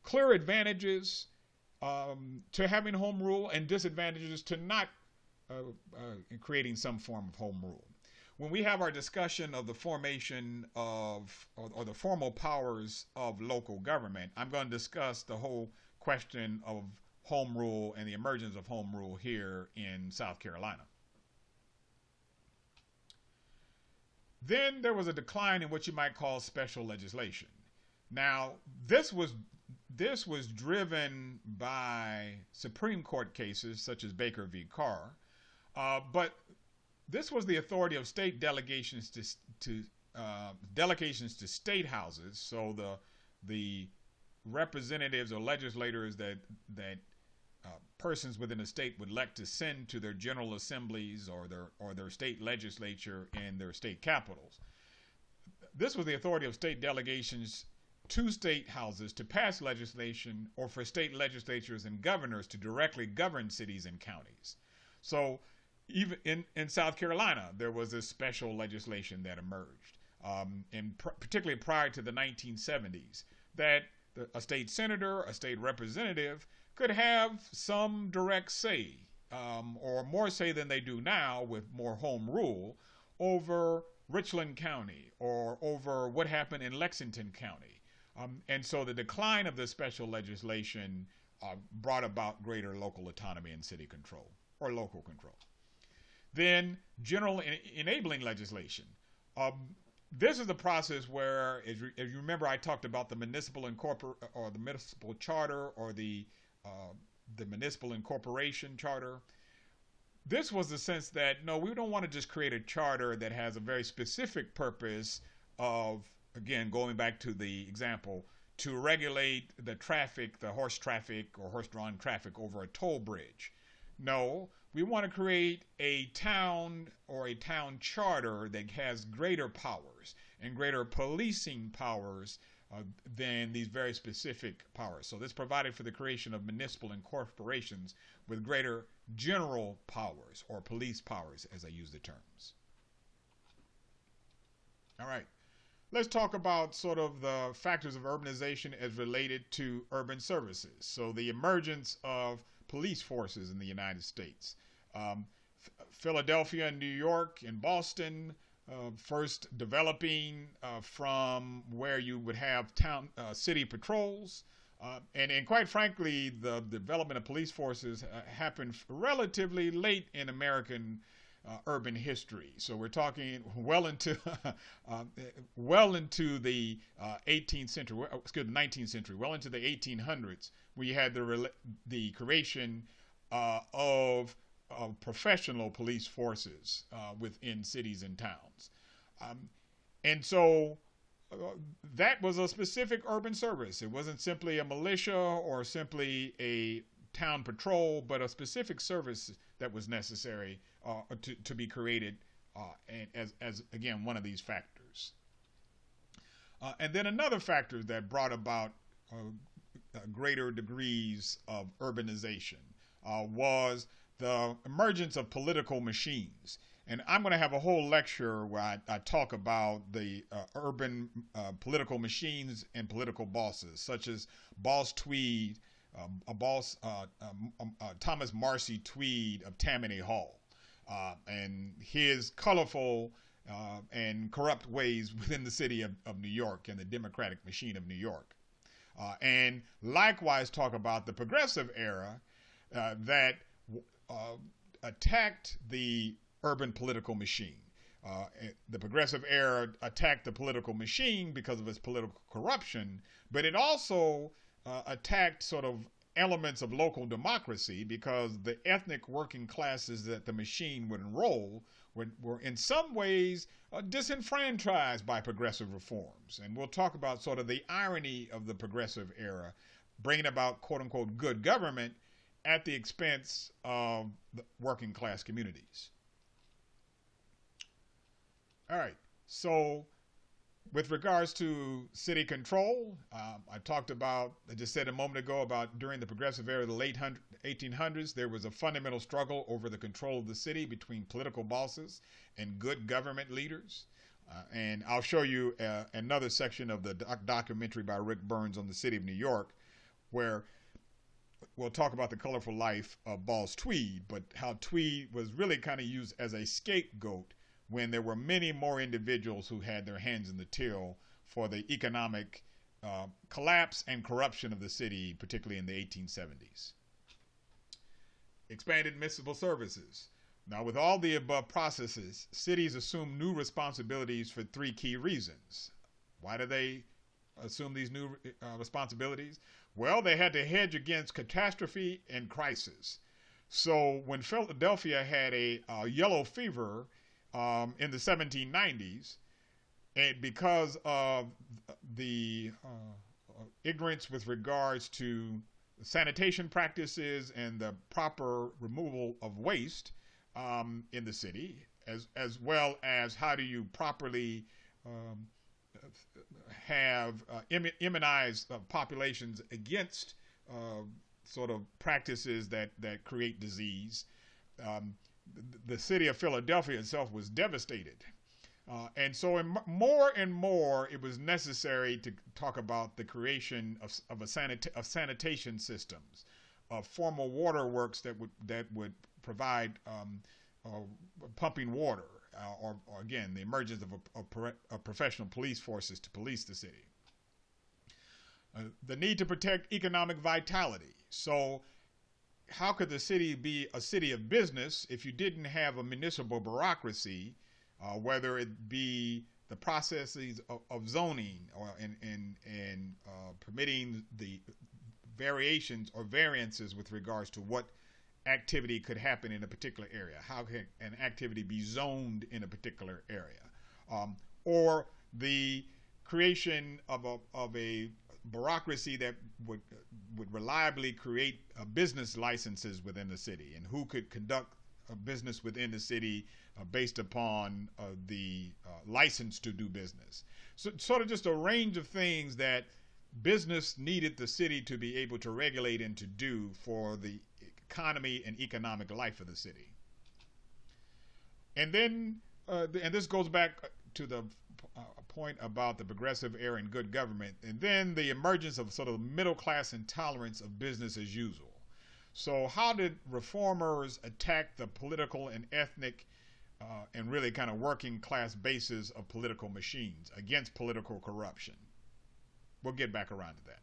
clear advantages to having home rule and disadvantages to not creating some form of home rule. When we have our discussion of the formation of, or the formal powers of local government, I'm going to discuss the whole question of home rule and the emergence of home rule here in South Carolina. Then there was a decline in what you might call special legislation. Now, this was driven by Supreme Court cases such as Baker v. Carr, but this was the authority of state delegations to state houses. So the representatives or legislators that persons within a state would elect to send to their general assemblies or their state legislature in their state capitals. This was the authority of state delegations to state houses to pass legislation, or for state legislatures and governors to directly govern cities and counties. So even in South Carolina, there was this special legislation that emerged, particularly prior to the 1970s, that a state senator, a state representative, could have some direct say, or more say than they do now with more home rule, over Richland County or over what happened in Lexington County. And so the decline of this special legislation brought about greater local autonomy and city control, or local control. Then general enabling legislation. This is the process where, as you remember, I talked about the municipal the municipal charter, or the municipal incorporation charter. This was the sense that, no, we don't want to just create a charter that has a very specific purpose of, again, going back to the example, to regulate the traffic, the horse traffic or horse-drawn traffic over a toll bridge. No, we want to create a town or a town charter that has greater powers and greater policing powers than these very specific powers. So this provided for the creation of municipal incorporations with greater general powers, or police powers, as I use the terms. All right. Let's talk about sort of the factors of urbanization as related to urban services. So the emergence of police forces in the United States. Philadelphia and New York and Boston first developing from where you would have city patrols. And quite frankly, the development of police forces happened relatively late in American urban history. So we're talking well into the 18th century, excuse me, 19th century, well into the 1800s, where you had the creation of professional police forces within cities and towns. And so that was a specific urban service. It wasn't simply a militia or simply a town patrol, but a specific service that was necessary to be created as again, one of these factors. And then another factor that brought about greater degrees of urbanization was the emergence of political machines. And I'm going to have a whole lecture where I talk about the urban political machines and political bosses, such as Boss Tweed, Thomas Marcy Tweed of Tammany Hall, and his colorful and corrupt ways within the city of New York and the democratic machine of New York. And likewise talk about the progressive era that attacked the urban political machine. The progressive era attacked the political machine because of its political corruption, but it also attacked sort of elements of local democracy, because the ethnic working classes that the machine would enroll were in some ways disenfranchised by progressive reforms. And we'll talk about sort of the irony of the progressive era, bringing about quote-unquote good government at the expense of the working class communities. All right, so with regards to city control, I just said a moment ago about during the progressive era of the late 1800s, there was a fundamental struggle over the control of the city between political bosses and good government leaders. And I'll show you another section of the documentary by Rick Burns on the city of New York, where we'll talk about the colorful life of Boss Tweed, but how Tweed was really kind of used as a scapegoat when there were many more individuals who had their hands in the till for the economic collapse and corruption of the city, particularly in the 1870s. Expanded municipal services. Now, with all the above processes, cities assume new responsibilities for three key reasons. Why do they assume these new responsibilities? Well, they had to hedge against catastrophe and crisis. So when Philadelphia had a yellow fever in the 1790s, and because of the ignorance with regards to sanitation practices and the proper removal of waste in the city, as well as how do you properly have immunize populations against sort of practices that create disease. The city of Philadelphia itself was devastated. And so more and more it was necessary to talk about the creation of sanitation systems, of formal waterworks that would provide pumping water, or again, the emergence of professional police forces to police the city. The need to protect economic vitality. So how could the city be a city of business if you didn't have a municipal bureaucracy, whether it be the processes of zoning and permitting the variations or variances with regards to what activity could happen in a particular area? How can an activity be zoned in a particular area? Or the creation of a bureaucracy that would reliably create business licenses within the city, and who could conduct a business within the city based upon the license to do business. So sort of just a range of things that business needed the city to be able to regulate and to do for the economy and economic life of the city. And then, and this goes back to the point about the progressive era and good government, and then the emergence of sort of middle class intolerance of business as usual. So how did reformers attack the political and ethnic and really kind of working class bases of political machines against political corruption? We'll get back around to that.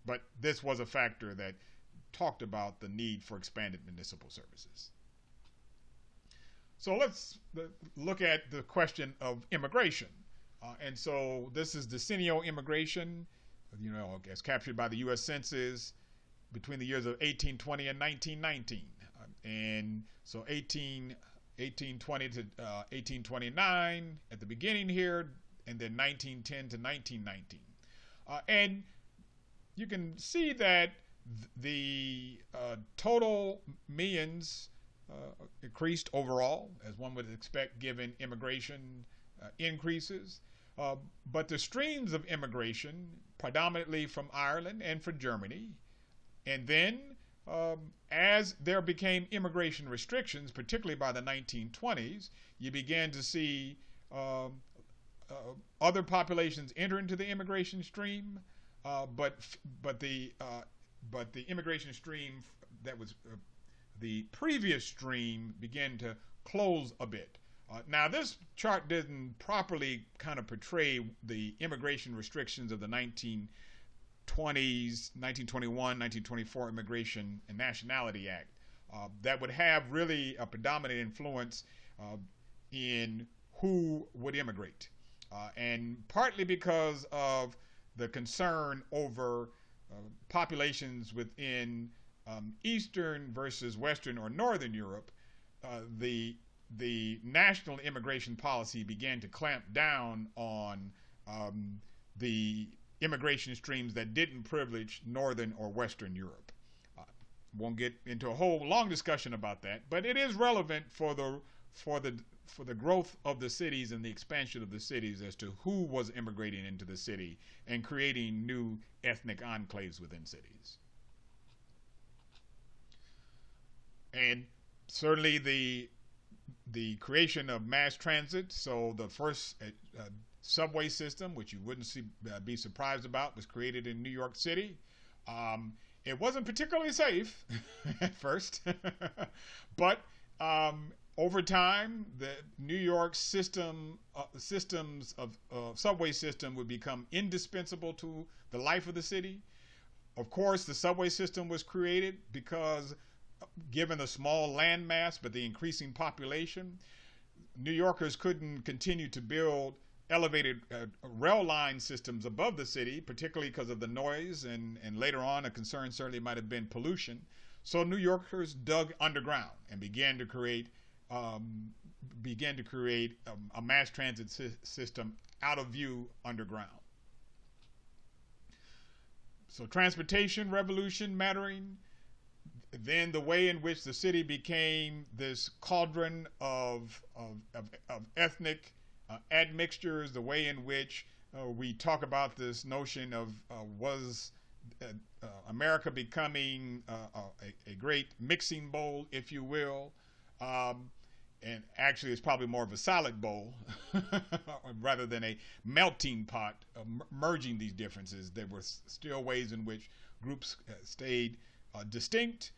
But this was a factor that talked about the need for expanded municipal services. So let's look at the question of immigration. And so this is decennial immigration, as captured by the U.S. Census between the years of 1820 and 1919. And so 1820 to 1829 at the beginning here, and then 1910 to 1919. And you can see that the total millions increased overall, as one would expect given immigration increases. But the streams of immigration, predominantly from Ireland and from Germany, and then as there became immigration restrictions, particularly by the 1920s, you began to see other populations enter into the immigration stream, but the immigration stream that was the previous stream began to close a bit. Now, this chart didn't properly kind of portray the immigration restrictions of the 1920s, 1921, 1924 Immigration and Nationality Act that would have really a predominant influence in who would immigrate. And partly because of the concern over populations within Eastern versus Western or Northern Europe, the national immigration policy began to clamp down on the immigration streams that didn't privilege Northern or Western Europe. Won't get into a whole long discussion about that, but it is relevant for the growth of the cities and the expansion of the cities as to who was immigrating into the city and creating new ethnic enclaves within cities. And certainly the creation of mass transit, so the first subway system, which you wouldn't be surprised about, was created in New York City. It wasn't particularly safe at first, but over time, the New York systems of subway system would become indispensable to the life of the city. Of course, the subway system was created because, given the small land mass but the increasing population, New Yorkers couldn't continue to build elevated rail line systems above the city, particularly because of the noise, and later on a concern certainly might have been pollution. So New Yorkers dug underground and began to create a mass transit system out of view underground. So transportation revolution mattering, then the way in which the city became this cauldron of ethnic admixtures, the way in which we talk about this notion of was America becoming a great mixing bowl, if you will. And actually, it's probably more of a salad bowl rather than a melting pot of merging these differences. There were still ways in which groups stayed distinct,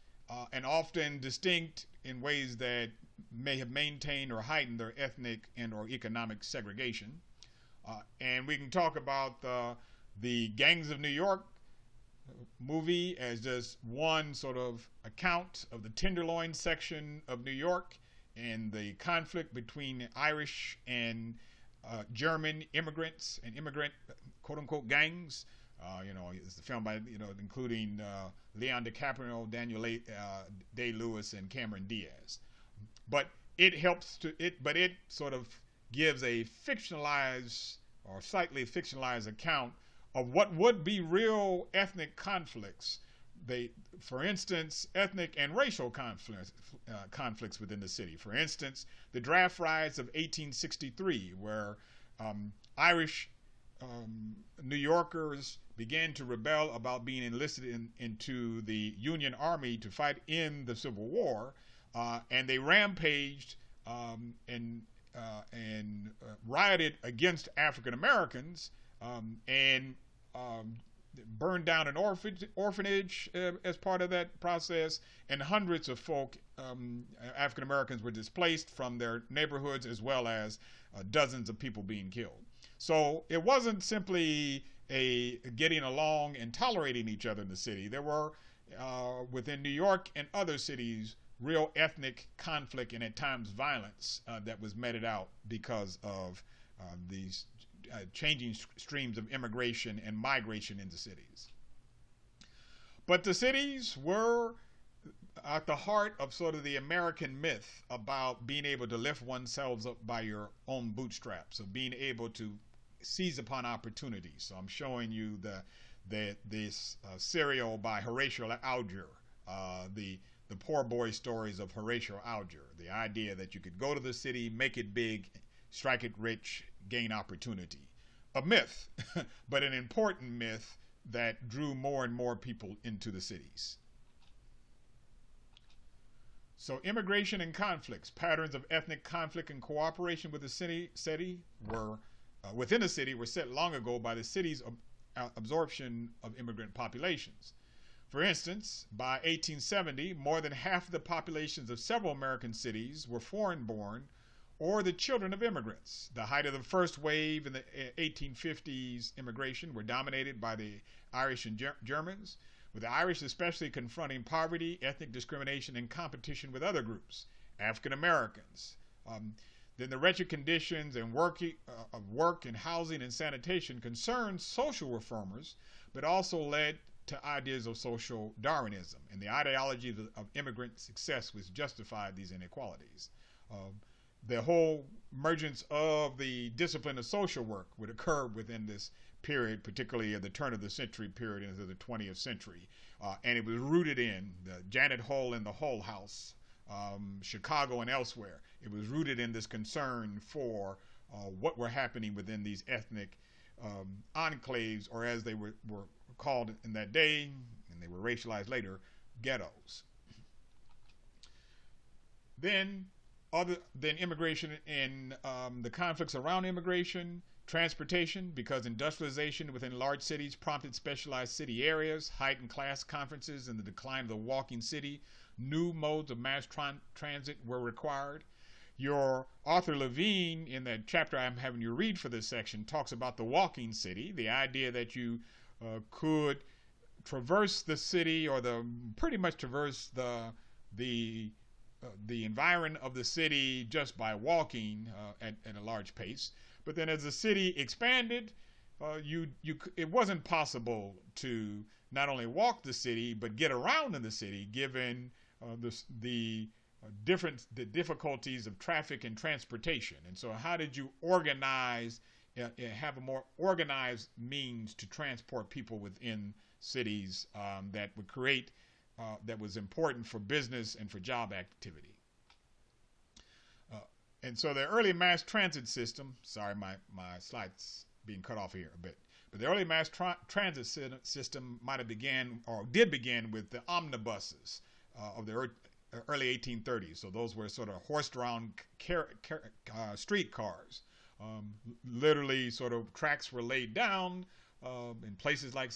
and often distinct in ways that may have maintained or heightened their ethnic and or economic segregation. And we can talk about the Gangs of New York movie as just one sort of account of the Tenderloin section of New York and the conflict between Irish and German immigrants and immigrant quote-unquote gangs. It's the film by, including Leon DiCaprio, Daniel Day-Lewis, and Cameron Diaz. But it sort of gives a fictionalized or slightly fictionalized account of what would be real ethnic conflicts. For instance, ethnic and racial conflicts within the city. For instance, the draft riots of 1863, where Irish New Yorkers began to rebel about being enlisted into the Union Army to fight in the Civil War, and they rampaged and rioted against African Americans and burned down an orphanage as part of that process, and hundreds of folk, African Americans, were displaced from their neighborhoods, as well as dozens of people being killed. So it wasn't simply a getting along and tolerating each other in the city. There were, within New York and other cities, real ethnic conflict and at times violence that was meted out because of these changing streams of immigration and migration into cities. But the cities were at the heart of sort of the American myth about being able to lift oneself up by your own bootstraps, of being able to seize upon opportunities. So I'm showing you this serial by Horatio Alger, the poor boy stories of Horatio Alger, the idea that you could go to the city, make it big, strike it rich, gain opportunity. A myth, but an important myth that drew more and more people into the cities. So immigration and conflicts, patterns of ethnic conflict and cooperation with the city were within the city were set long ago by the city's absorption of immigrant populations. For instance, by 1870, more than half of the populations of several American cities were foreign-born or the children of immigrants. The height of the first wave in the 1850s immigration were dominated by the Irish and Germans, with the Irish especially confronting poverty, ethnic discrimination, and competition with other groups, African Americans. Then the wretched conditions and work and housing and sanitation concerned social reformers, but also led to ideas of social Darwinism and the ideology of immigrant success, which justified these inequalities. The whole emergence of the discipline of social work would occur within this period, particularly at the turn of the century period into the 20th century. And it was rooted in the Janet Hull and the Hull House, Chicago and elsewhere. It was rooted in this concern for what were happening within these ethnic enclaves, or as they were called in that day, and they were racialized later, ghettos. Then immigration and the conflicts around immigration, transportation, because industrialization within large cities prompted specialized city areas, heightened class conferences, and the decline of the walking city. New modes of mass transit were required. Your Arthur Levine, in that chapter I'm having you read for this section, talks about the walking city, the idea that you could traverse the city, or pretty much traverse the environment of the city just by walking at a large pace. But then as the city expanded, it wasn't possible to not only walk the city but get around in the city, given the difficulties of traffic and transportation. And so how did you organize, have a more organized means to transport people within cities that would create, that was important for business and for job activity. And so the early mass transit system, sorry, my slide's being cut off here a bit, but the early mass transit system might have began, or did begin, with the omnibuses of the early 1830s. So those were sort of horse-drawn streetcars. Literally, sort of tracks were laid down in places like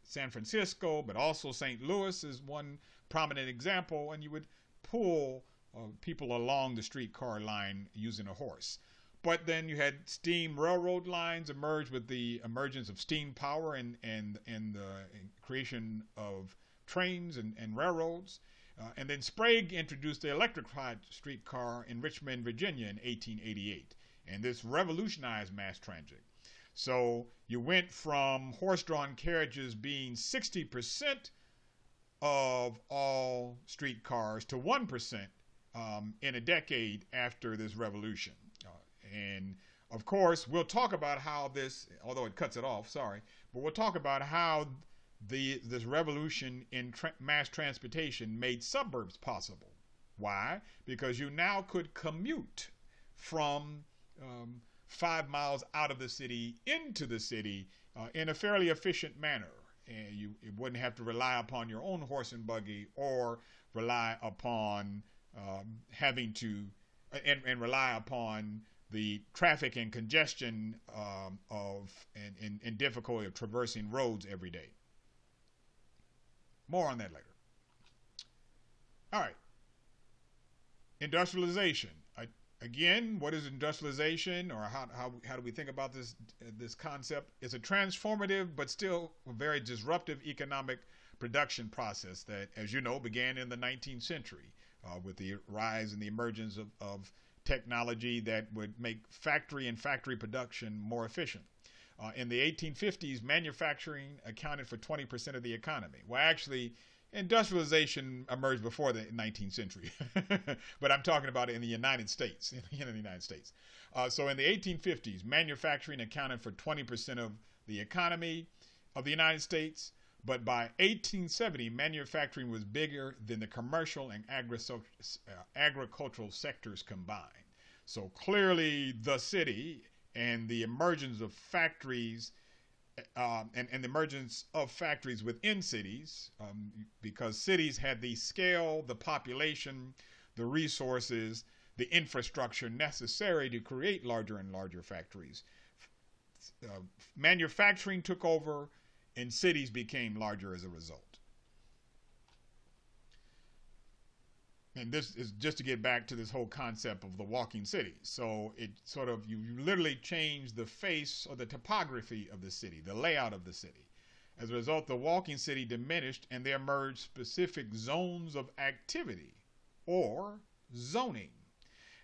San Francisco, but also St. Louis is one prominent example, and you would pull people along the streetcar line using a horse. But then you had steam railroad lines emerge with the emergence of steam power and the creation of trains and railroads. And then Sprague introduced the electrified streetcar in Richmond, Virginia in 1888. And this revolutionized mass transit. So you went from horse-drawn carriages being 60% of all streetcars to 1% in a decade after this revolution. And of course, we'll talk about how this, although it cuts it off, sorry, but we'll talk about how this revolution in mass transportation made suburbs possible. Why? Because you now could commute from 5 miles out of the city into the city in a fairly efficient manner. And you wouldn't have to rely upon your own horse and buggy, or rely upon having to and rely upon the traffic and congestion and difficulty of traversing roads every day. More on that later. All right. Industrialization. Again, what is industrialization, or how do we think about this concept? It's a transformative but still a very disruptive economic production process that, as you know, began in the 19th century with the rise and the emergence of technology that would make factory and factory production more efficient. In the 1850s, manufacturing accounted for 20% of the economy. Well, actually, industrialization emerged before the 19th century, but I'm talking about it in the United States. So in the 1850s, manufacturing accounted for 20% of the economy of the United States, but by 1870, manufacturing was bigger than the commercial and agricultural sectors combined. So clearly, the city and the emergence of factories and the emergence of factories within cities, because cities had the scale, the population, the resources, the infrastructure necessary to create larger and larger factories. Manufacturing took over, and cities became larger as a result. And this is just to get back to this whole concept of the walking city. So it sort of, you literally change the face or the topography of the city, the layout of the city. As a result, the walking city diminished, and there emerged specific zones of activity, or zoning.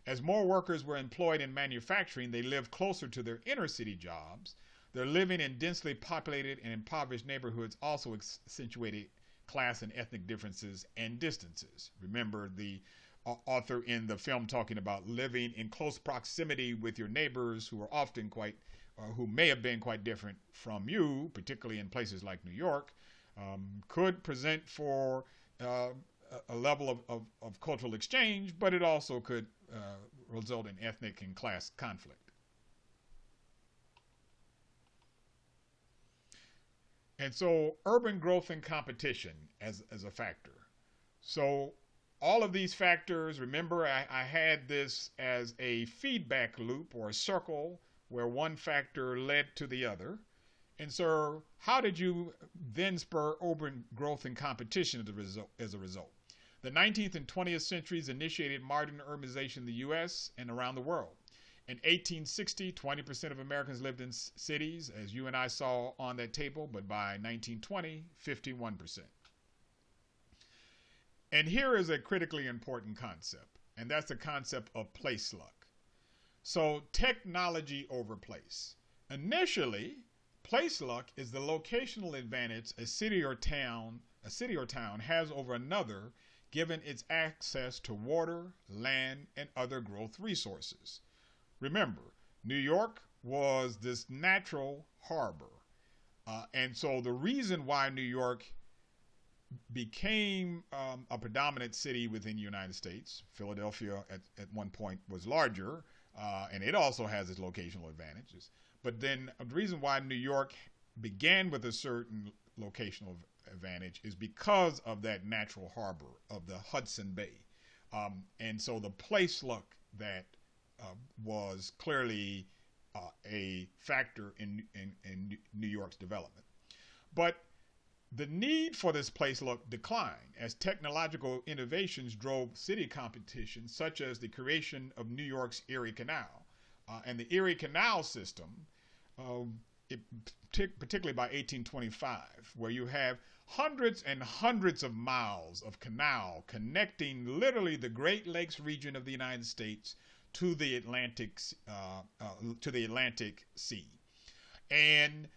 As more workers were employed in manufacturing, they lived closer to their inner city jobs. Their living in densely populated and impoverished neighborhoods also accentuated class and ethnic differences and distances. Remember the author in the film talking about living in close proximity with your neighbors, who are often who may have been quite different from you, particularly in places like New York, could present for a level of cultural exchange, but it also could result in ethnic and class conflict. And so urban growth and competition as a factor. So all of these factors, remember I had this as a feedback loop or a circle where one factor led to the other. And so how did you then spur urban growth and competition as a result? The 19th and 20th centuries initiated modern urbanization in the U.S. and around the world. In 1860, 20% of Americans lived in cities, as you and I saw on that table, but by 1920, 51%. And here is a critically important concept, and that's the concept of place luck. So technology over place. Initially, place luck is the locational advantage a city or town has over another, given its access to water, land, and other growth resources. Remember, New York was this natural harbor. And so the reason why New York became a predominant city within the United States, Philadelphia at one point was larger, and it also has its locational advantages. But then the reason why New York began with a certain locational advantage is because of that natural harbor of the Hudson Bay. And so the place look that was clearly a factor in New York's development. But the need for this place look declined as technological innovations drove city competition, such as the creation of New York's Erie Canal. And the Erie Canal system, particularly by 1825, where you have hundreds and hundreds of miles of canal connecting literally the Great Lakes region of the United States to the Atlantic Sea. And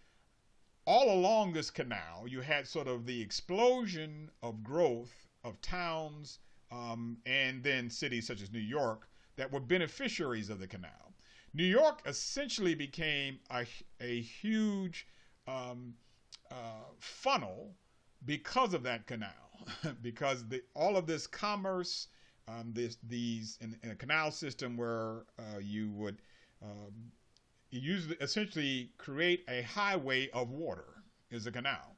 all along this canal, you had sort of the explosion of growth of towns and then cities such as New York that were beneficiaries of the canal. New York essentially became a huge funnel because of that canal, because all of this commerce, in a canal system where you would essentially create a highway of water is a canal.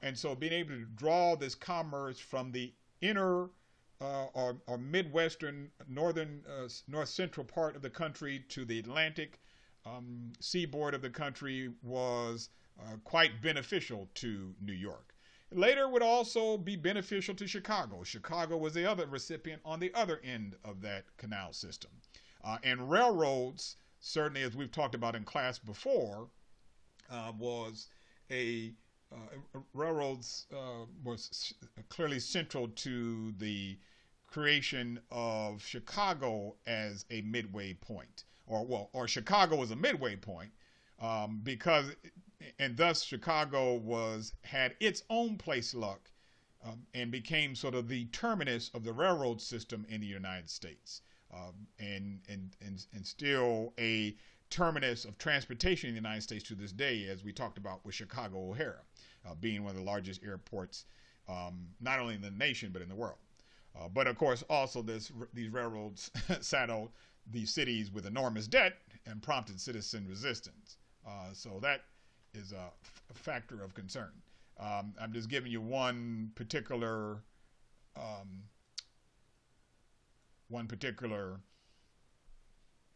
And so being able to draw this commerce from the inner or midwestern, northern, north central part of the country to the Atlantic seaboard of the country was quite beneficial to New York. Later would also be beneficial to Chicago. Chicago was the other recipient on the other end of that canal system. And railroads, certainly as we've talked about in class before, was clearly central to the creation of Chicago as a midway point, or Chicago was a midway point, because, and thus Chicago had its own place luck, and became sort of the terminus of the railroad system in the United States, and still a terminus of transportation in the United States to this day, as we talked about with Chicago O'Hare, being one of the largest airports, not only in the nation, but in the world. But of course, also these railroads saddled these cities with enormous debt and prompted citizen resistance. So that is a factor of concern. I'm just giving you one particular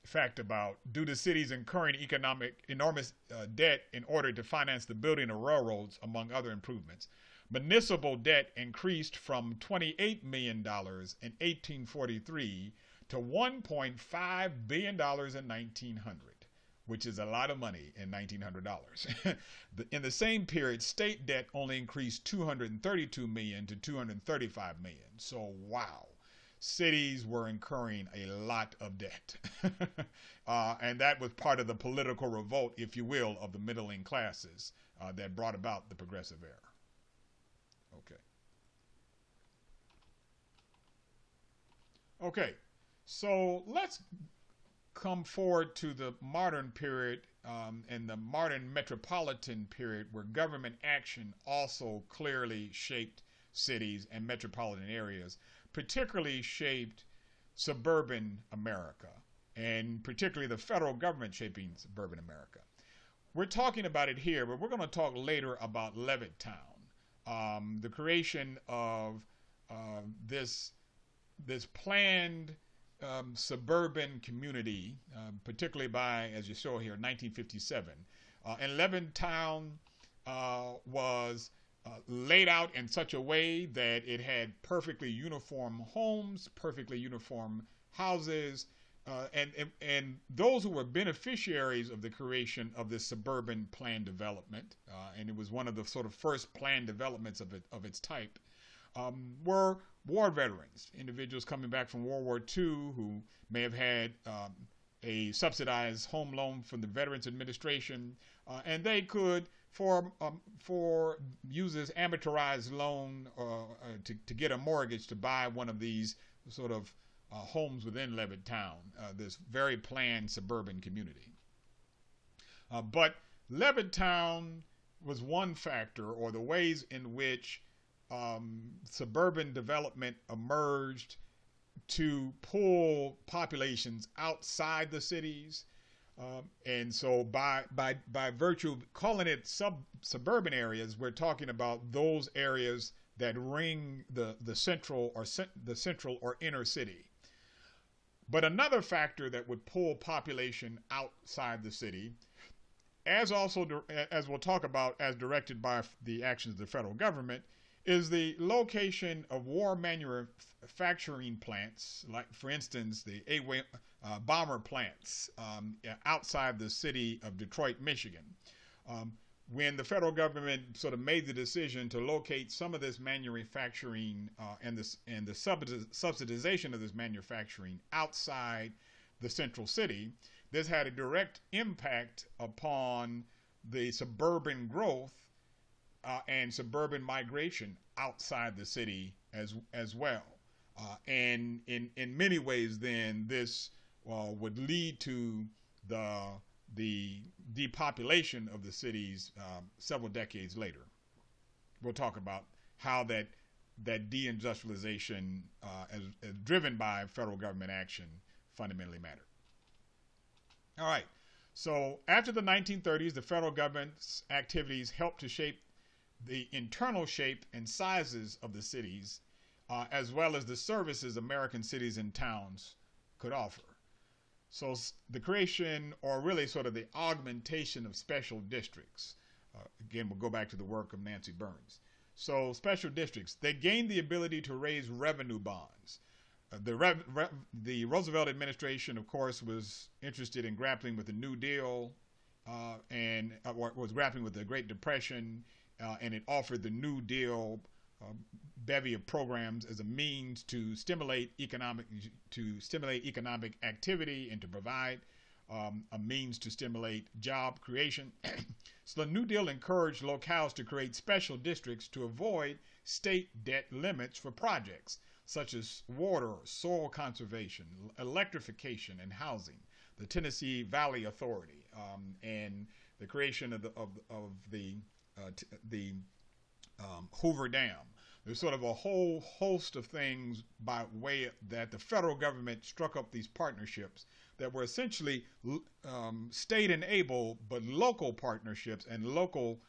fact about, due to cities incurring enormous debt in order to finance the building of railroads, among other improvements, municipal debt increased from $28 million in 1843 to $1.5 billion in 1900, which is a lot of money in $1,900. In the same period, state debt only increased $232 million to $235 million. So, wow. Cities were incurring a lot of debt. And that was part of the political revolt, if you will, of the middling classes that brought about the Progressive Era. Okay, so let's come forward to the modern period and the modern metropolitan period, where government action also clearly shaped cities and metropolitan areas, particularly shaped suburban America, and particularly the federal government shaping suburban America. We're talking about it here, but we're going to talk later about Levittown, the creation of this planned suburban community, particularly by, as you saw here, 1957. And Levittown was laid out in such a way that it had perfectly uniform homes, perfectly uniform houses, and those who were beneficiaries of the creation of this suburban planned development, and it was one of the sort of first planned developments of its type, were war veterans, individuals coming back from World War II who may have had a subsidized home loan from the Veterans Administration, and they could, use this amortized loan to get a mortgage to buy one of these sort of homes within Levittown, this very planned suburban community. But Levittown was one factor, or the ways in which suburban development emerged to pull populations outside the cities. And so by virtue of calling it suburban areas, we're talking about those areas that ring the central or inner city. But another factor that would pull population outside the city, as we'll talk about, as directed by the actions of the federal government, is the location of war manufacturing plants, like, for instance, the bomber plants outside the city of Detroit, Michigan. When the federal government sort of made the decision to locate some of this manufacturing and the subsidization of this manufacturing outside the central city, this had a direct impact upon the suburban growth and suburban migration outside the city as well. And in many ways, then, this would lead to the depopulation of the cities several decades later. We'll talk about how that deindustrialization, as driven by federal government action, fundamentally mattered. All right. So after the 1930s, the federal government's activities helped to shape the internal shape and sizes of the cities, as well as the services American cities and towns could offer. So the creation, or really sort of the augmentation, of special districts. Again, we'll go back to the work of Nancy Burns. So special districts, they gained the ability to raise revenue bonds. The Roosevelt administration, of course, was interested in grappling with the New Deal and was grappling with the Great Depression, and it offered the New Deal bevy of programs as a means to stimulate economic activity and to provide a means to stimulate job creation. So the New Deal encouraged locales to create special districts to avoid state debt limits for projects such as water, soil conservation, electrification, and housing. The Tennessee Valley Authority and the creation of the Hoover Dam. There's sort of a whole host of things by way that the federal government struck up these partnerships that were essentially state-enabled, but local partnerships and local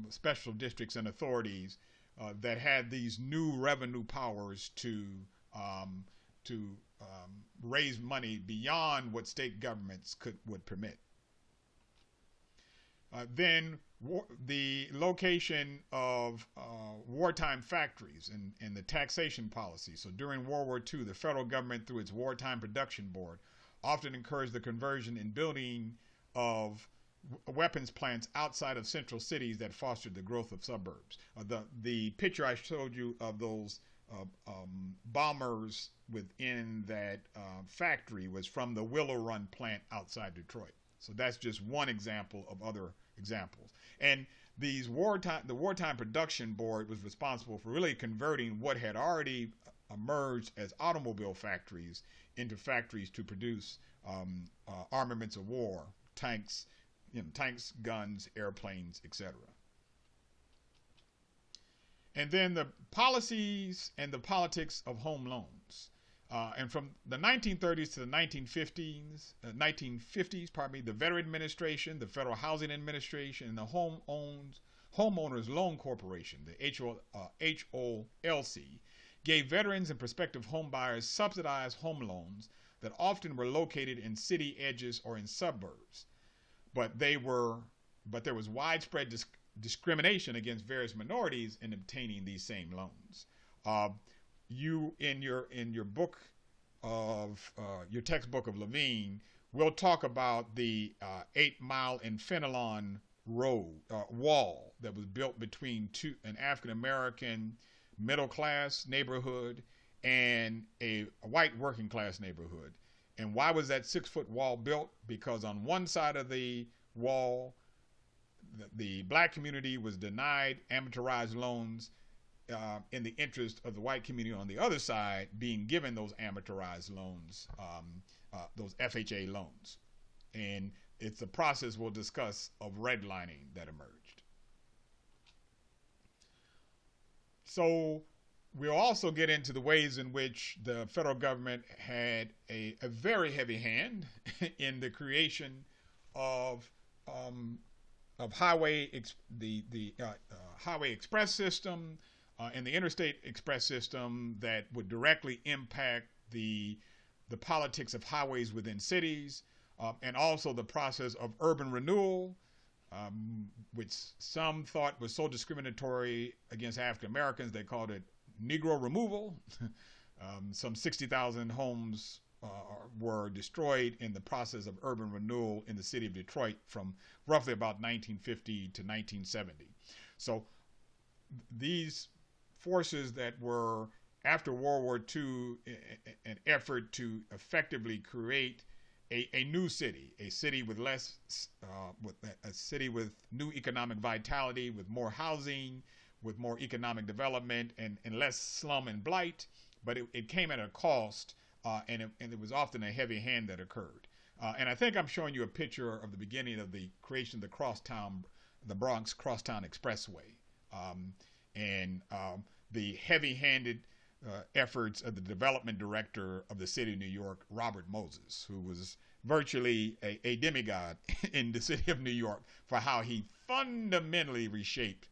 special districts and authorities that had these new revenue powers to raise money beyond what state governments would permit. Then the location of wartime factories and the taxation policy. So during World War II, the federal government, through its Wartime Production Board, often encouraged the conversion and building of weapons plants outside of central cities that fostered the growth of suburbs. The picture I showed you of those bombers within that factory was from the Willow Run plant outside Detroit. So that's just one example of other examples. And the Wartime Production Board was responsible for really converting what had already emerged as automobile factories into factories to produce armaments of war, tanks, guns, airplanes, etc. And then the policies and the politics of home loans. And from the 1930s to the 1950s, the Veteran Administration, the Federal Housing Administration, and the Homeowners Loan Corporation, the HOLC, gave veterans and prospective home buyers subsidized home loans that often were located in city edges or in suburbs. But there was widespread discrimination against various minorities in obtaining these same loans. You in your book of your textbook of Levine will talk about the 8 Mile and Fenelon wall that was built between an African American middle class neighborhood and a white working class neighborhood. And why was that 6-foot wall built? Because on one side of the wall, the black community was denied amortized loans in the interest of the white community on the other side being given those amortized loans, those FHA loans. And it's a process we'll discuss of redlining that emerged. So we'll also get into the ways in which the federal government had a very heavy hand in the creation of highway highway express system and the interstate express system that would directly impact the politics of highways within cities, and also the process of urban renewal, which some thought was so discriminatory against African Americans they called it Negro removal. Some 60,000 homes were destroyed in the process of urban renewal in the city of Detroit from roughly about 1950 to 1970. So these forces that were, after World War II, an effort to effectively create a new city, a city with less, a city with new economic vitality, with more housing, with more economic development, and less slum and blight. But it came at a cost, and it was often a heavy hand that occurred. And I think I'm showing you a picture of the beginning of the creation of the Bronx Crosstown Expressway, and the heavy-handed efforts of the development director of the city of New York, Robert Moses, who was virtually a demigod in the city of New York for how he fundamentally reshaped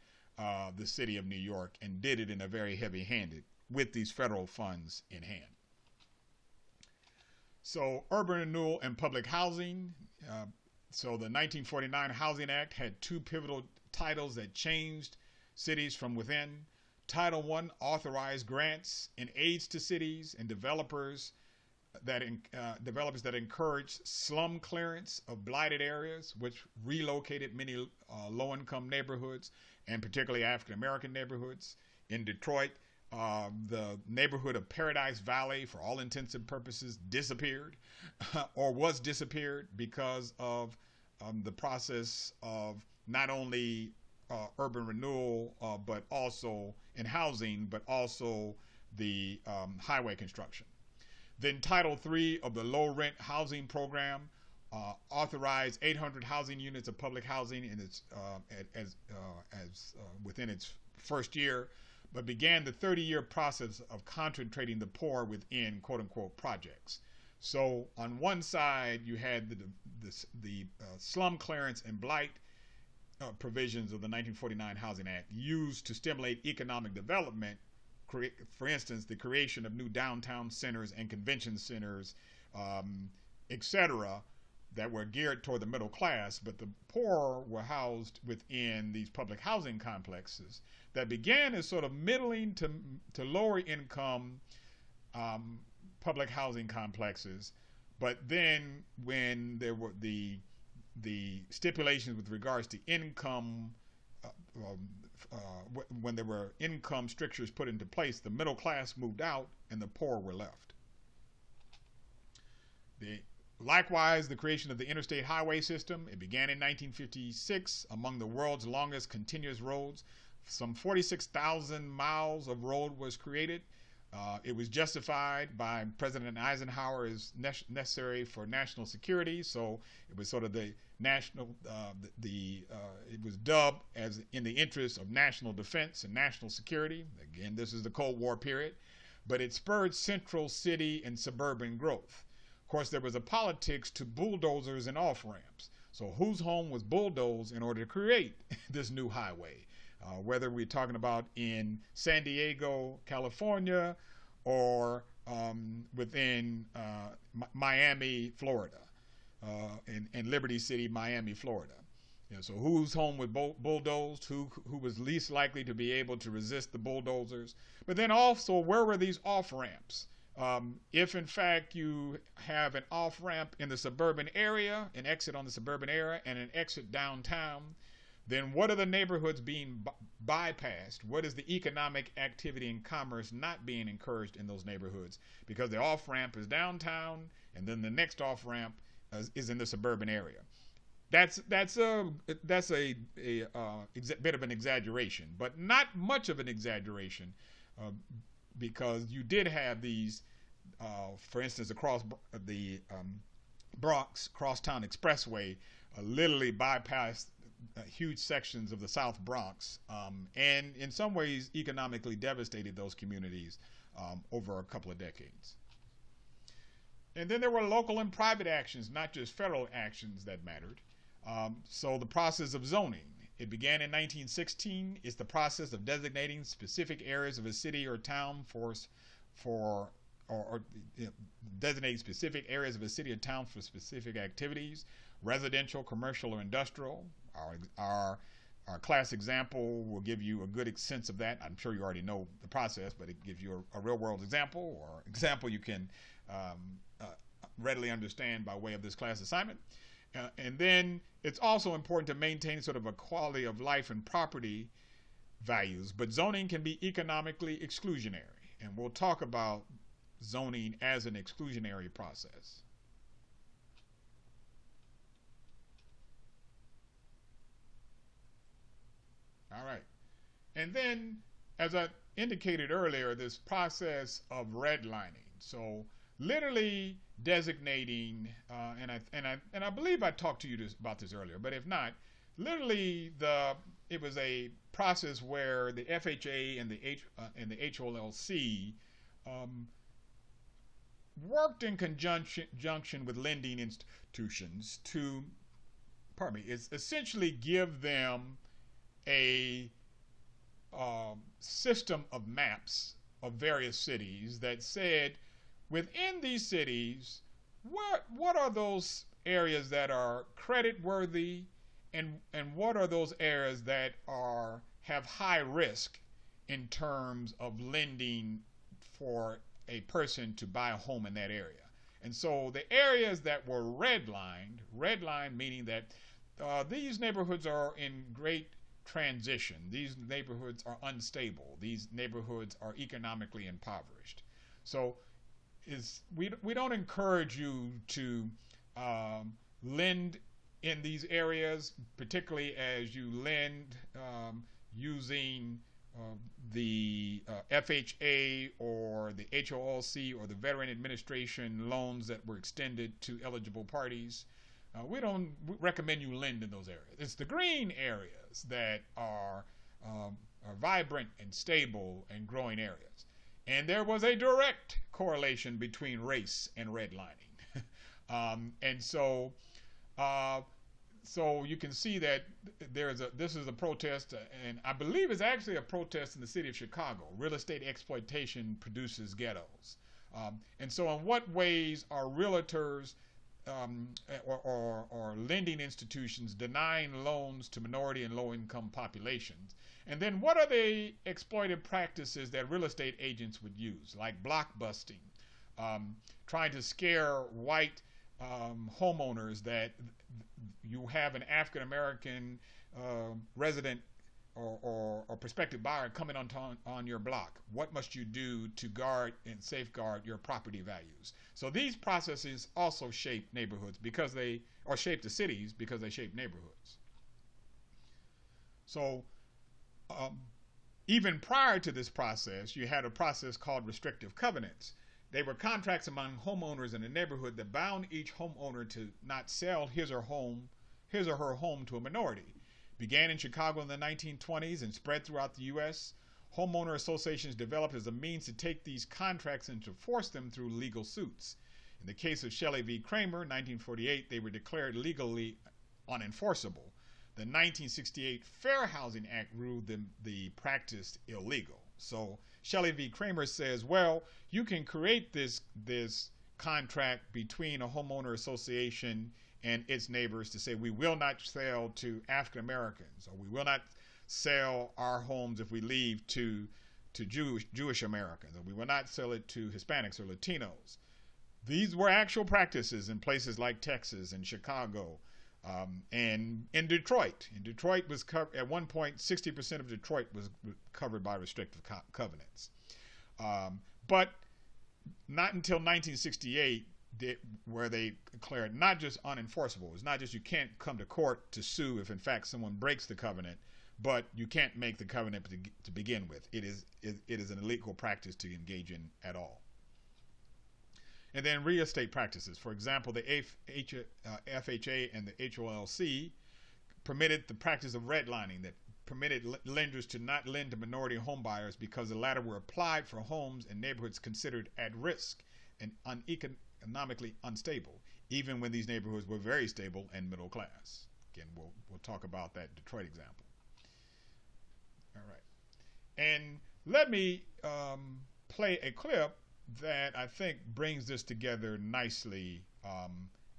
the city of New York and did it in a very heavy-handed with these federal funds in hand. So urban renewal and public housing. So the 1949 Housing Act had two pivotal titles that changed cities from within. Title I authorized grants and aids to cities and developers that encouraged slum clearance of blighted areas, which relocated many low-income neighborhoods, and particularly African-American neighborhoods. In Detroit, the neighborhood of Paradise Valley, for all intents and purposes, disappeared or was disappeared because of the process of not only urban renewal, but also in housing, but also the highway construction. Then Title III of the Low Rent Housing Program authorized 800 housing units of public housing in its within its first year, but began the 30-year process of concentrating the poor within quote-unquote projects. So on one side, you had the slum clearance and blight provisions of the 1949 Housing Act used to stimulate economic development, for instance, the creation of new downtown centers and convention centers, etc., that were geared toward the middle class, but the poor were housed within these public housing complexes that began as sort of middling to lower income public housing complexes. But then when there were the stipulations with regards to income, when there were income strictures put into place, the middle class moved out and the poor were left. Likewise, the creation of the interstate highway system, it began in 1956, among the world's longest continuous roads. Some 46,000 miles of road was created. It was justified by President Eisenhower as necessary for national security, so it was sort of the national, it was dubbed as in the interest of national defense and national security. Again, this is the Cold War period, but it spurred central city and suburban growth. Of course, there was a politics to bulldozers and off-ramps. So whose home was bulldozed in order to create this new highway? Whether we're talking about in San Diego, California, or within Miami, Florida, in Liberty City, Miami, Florida. So whose home was bulldozed, who was least likely to be able to resist the bulldozers, but then also where were these off-ramps? If in fact you have an off-ramp in the suburban area, an exit on the suburban area, and an exit downtown, then what are the neighborhoods being bypassed? What is the economic activity and commerce not being encouraged in those neighborhoods? Because the off-ramp is downtown, and then the next off-ramp is in the suburban area. That's a bit of an exaggeration, but not much of an exaggeration, because you did have these, for instance, across the Bronx Crosstown Expressway, literally bypassed huge sections of the South Bronx, and in some ways economically devastated those communities over a couple of decades. And then there were local and private actions, not just federal actions, that mattered. So the process of zoning. It began in 1916. It's the process of designating specific areas of a city or town designating specific areas of a city or town for specific activities, residential, commercial, or industrial. Our class example will give you a good sense of that. I'm sure you already know the process, but it gives you a real-world example, or example you can readily understand by way of this class assignment. And then it's also important to maintain sort of a quality of life and property values, but zoning can be economically exclusionary, and we'll talk about zoning as an exclusionary process. All right. And then, as I indicated earlier, this process of redlining. So literally designating, and I believe I talked to you about this earlier, but if not, literally it was a process where the FHA and the HOLC worked in conjunction with lending institutions to, essentially give them a system of maps of various cities that said, within these cities, what are those areas that are credit worthy, and what are those areas that have high risk in terms of lending for a person to buy a home in that area. And so the areas that were redlined meaning that these neighborhoods are in great transition. These neighborhoods are unstable. These neighborhoods are economically impoverished. So we don't encourage you to lend in these areas, particularly as you lend using the FHA or the HOLC or the Veteran Administration loans that were extended to eligible parties. We don't recommend you lend in those areas. It's the green areas that are vibrant and stable and growing areas. And there was a direct correlation between race and redlining. And so you can see that this is a protest, and I believe it's actually a protest in the city of Chicago. Real estate exploitation produces ghettos. And so in what ways are realtors or lending institutions denying loans to minority and low-income populations? And then what are the exploitive practices that real estate agents would use, like block busting, trying to scare white homeowners that you have an African-American resident or prospective buyer coming on your block. What must you do to guard and safeguard your property values? So these processes also shape neighborhoods shape the cities because they shape neighborhoods. So even prior to this process, you had a process called restrictive covenants. They were contracts among homeowners in a neighborhood that bound each homeowner to not sell his or her home to a minority. Began in Chicago in the 1920s and spread throughout the U.S. Homeowner associations developed as a means to take these contracts and to force them through legal suits. In the case of Shelley v. Kramer, 1948, they were declared legally unenforceable. The 1968 Fair Housing Act ruled the practice illegal. So Shelley v. Kramer says, well, you can create this contract between a homeowner association and its neighbors to say we will not sell to African Americans, or we will not sell our homes if we leave to Jewish Americans, or we will not sell it to Hispanics or Latinos. These were actual practices in places like Texas and Chicago, and in Detroit. In Detroit was at one point 60% of Detroit was covered by restrictive covenants, but not until 1968 where they declared not just unenforceable. It's not just you can't come to court to sue if in fact someone breaks the covenant, but you can't make the covenant to begin with. It is an illegal practice to engage in at all. And then real estate practices. For example, the FHA and the HOLC permitted the practice of redlining, that permitted lenders to not lend to minority home buyers because the latter were applied for homes in neighborhoods considered at risk and economically unstable, even when these neighborhoods were very stable and middle class. Again, we'll talk about that Detroit example. All right. And let me play a clip that I think brings this together nicely,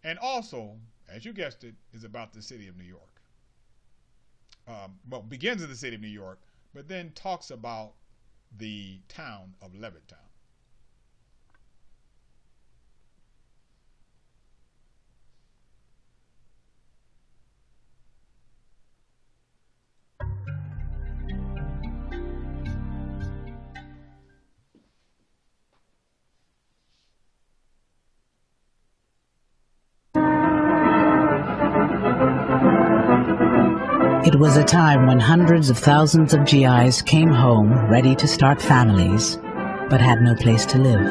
and also, as you guessed it, is about the city of New York. Well, begins in the city of New York, but then talks about the town of Levittown. It was a time when hundreds of thousands of GIs came home ready to start families, but had no place to live.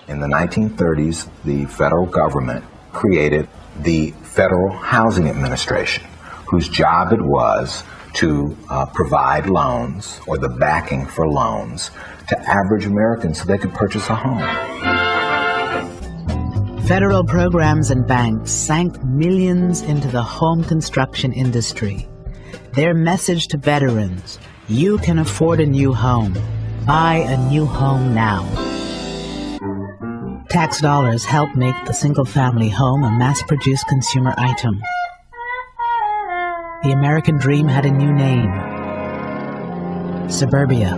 In the 1930s, the federal government created the Federal Housing Administration, whose job it was to provide loans, or the backing for loans, to average Americans so they could purchase a home. Federal programs and banks sank millions into the home construction industry. Their message to veterans: you can afford a new home. Buy a new home now. Tax dollars helped make the single-family home a mass-produced consumer item. The American dream had a new name: suburbia.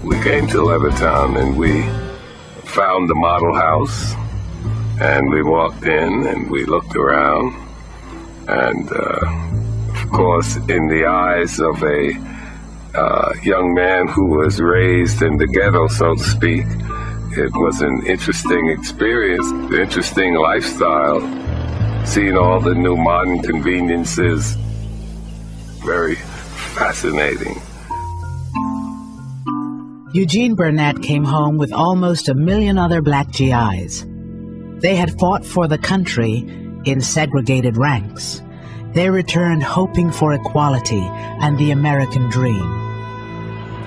We came to Levittown and we found the model house, and we walked in and we looked around, and of course, in the eyes of a young man who was raised in the ghetto, so to speak, it was an interesting experience, an interesting lifestyle, seeing all the new modern conveniences, very fascinating. Eugene Burnett came home with almost 1 million other black GIs. They had fought for the country in segregated ranks. They returned hoping for equality and the American dream.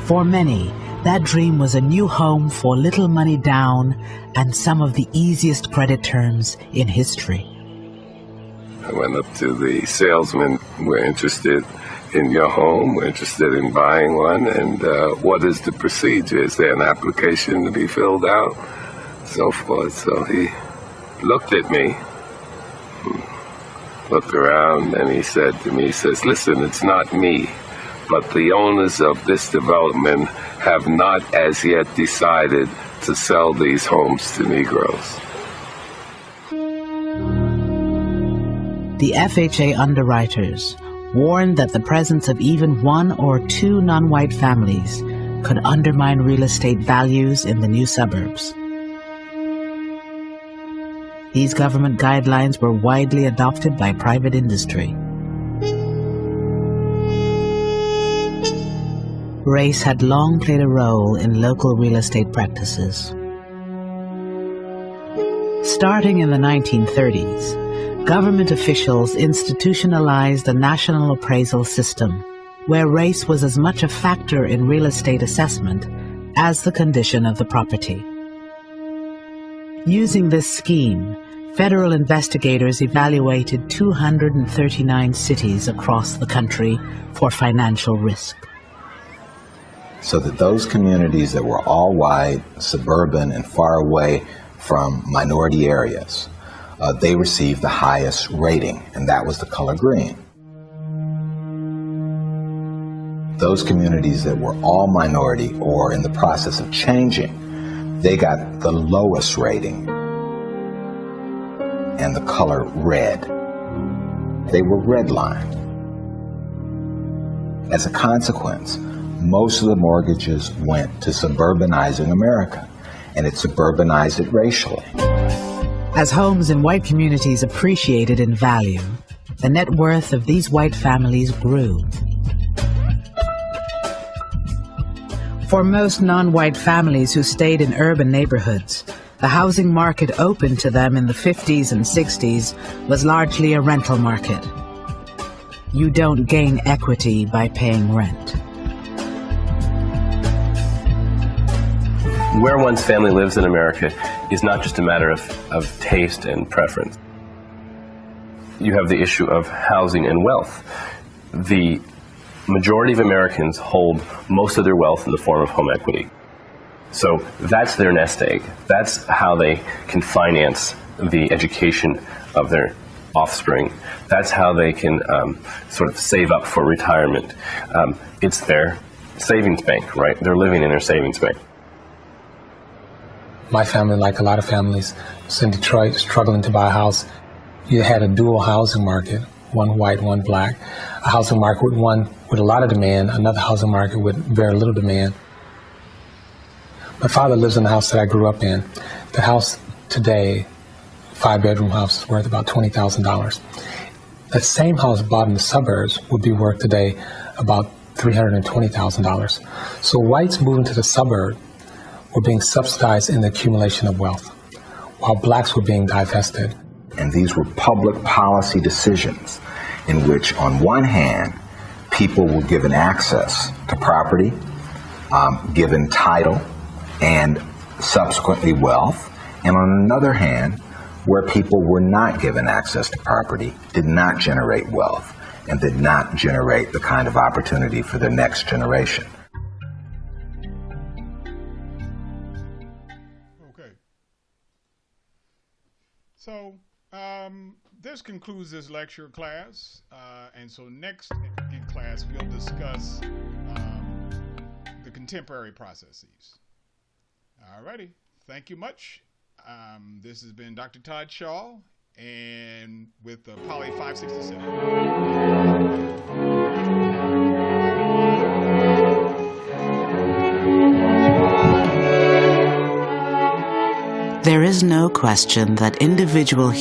For many, that dream was a new home for little money down and some of the easiest credit terms in history. I went up to the salesman. We're interested in your home, we're interested in buying one, and what is the procedure? Is there an application to be filled out? So forth. So he looked at me, looked around, and he said to me, he says, listen, it's not me, but the owners of this development have not as yet decided to sell these homes to Negroes. The FHA underwriters warned that the presence of even 1 or 2 non-white families could undermine real estate values in the new suburbs. These government guidelines were widely adopted by private industry. Race had long played a role in local real estate practices. Starting in the 1930s, government officials institutionalized a national appraisal system where race was as much a factor in real estate assessment as the condition of the property. Using this scheme, federal investigators evaluated 239 cities across the country for financial risk. So that those communities that were all white, suburban, and far away from minority areas, they received the highest rating, and that was the color green. Those communities that were all minority or in the process of changing, they got the lowest rating, and the color red. They were redlined. As a consequence, most of the mortgages went to suburbanizing America, and it suburbanized it racially. As homes in white communities appreciated in value, the net worth of these white families grew. For most non-white families who stayed in urban neighborhoods, the housing market open to them in the 50s and 60s was largely a rental market. You don't gain equity by paying rent. Where one's family lives in America is not just a matter of taste and preference. You have the issue of housing and wealth. The majority of Americans hold most of their wealth in the form of home equity. So that's their nest egg. That's how they can finance the education of their offspring. That's how they can sort of save up for retirement. It's their savings bank, right? They're living in their savings bank. My family, like a lot of families, was in Detroit, struggling to buy a house. You had a dual housing market, one white, one black. A housing market with one with a lot of demand, another housing market with very little demand. My father lives in the house that I grew up in. The house today, 5-bedroom house, is worth about $20,000. That same house bought in the suburbs would be worth today about $320,000. So whites moving to the suburb were being subsidized in the accumulation of wealth, while blacks were being divested. And these were public policy decisions in which, on one hand, people were given access to property, given title, and subsequently wealth, and on another hand, where people were not given access to property, did not generate wealth, and did not generate the kind of opportunity for the next generation. So this concludes this lecture class, and so next in class we'll discuss the contemporary processes. Alrighty, thank you much. This has been Dr. Todd Shaw, and with the POLI 567. There is no question that individual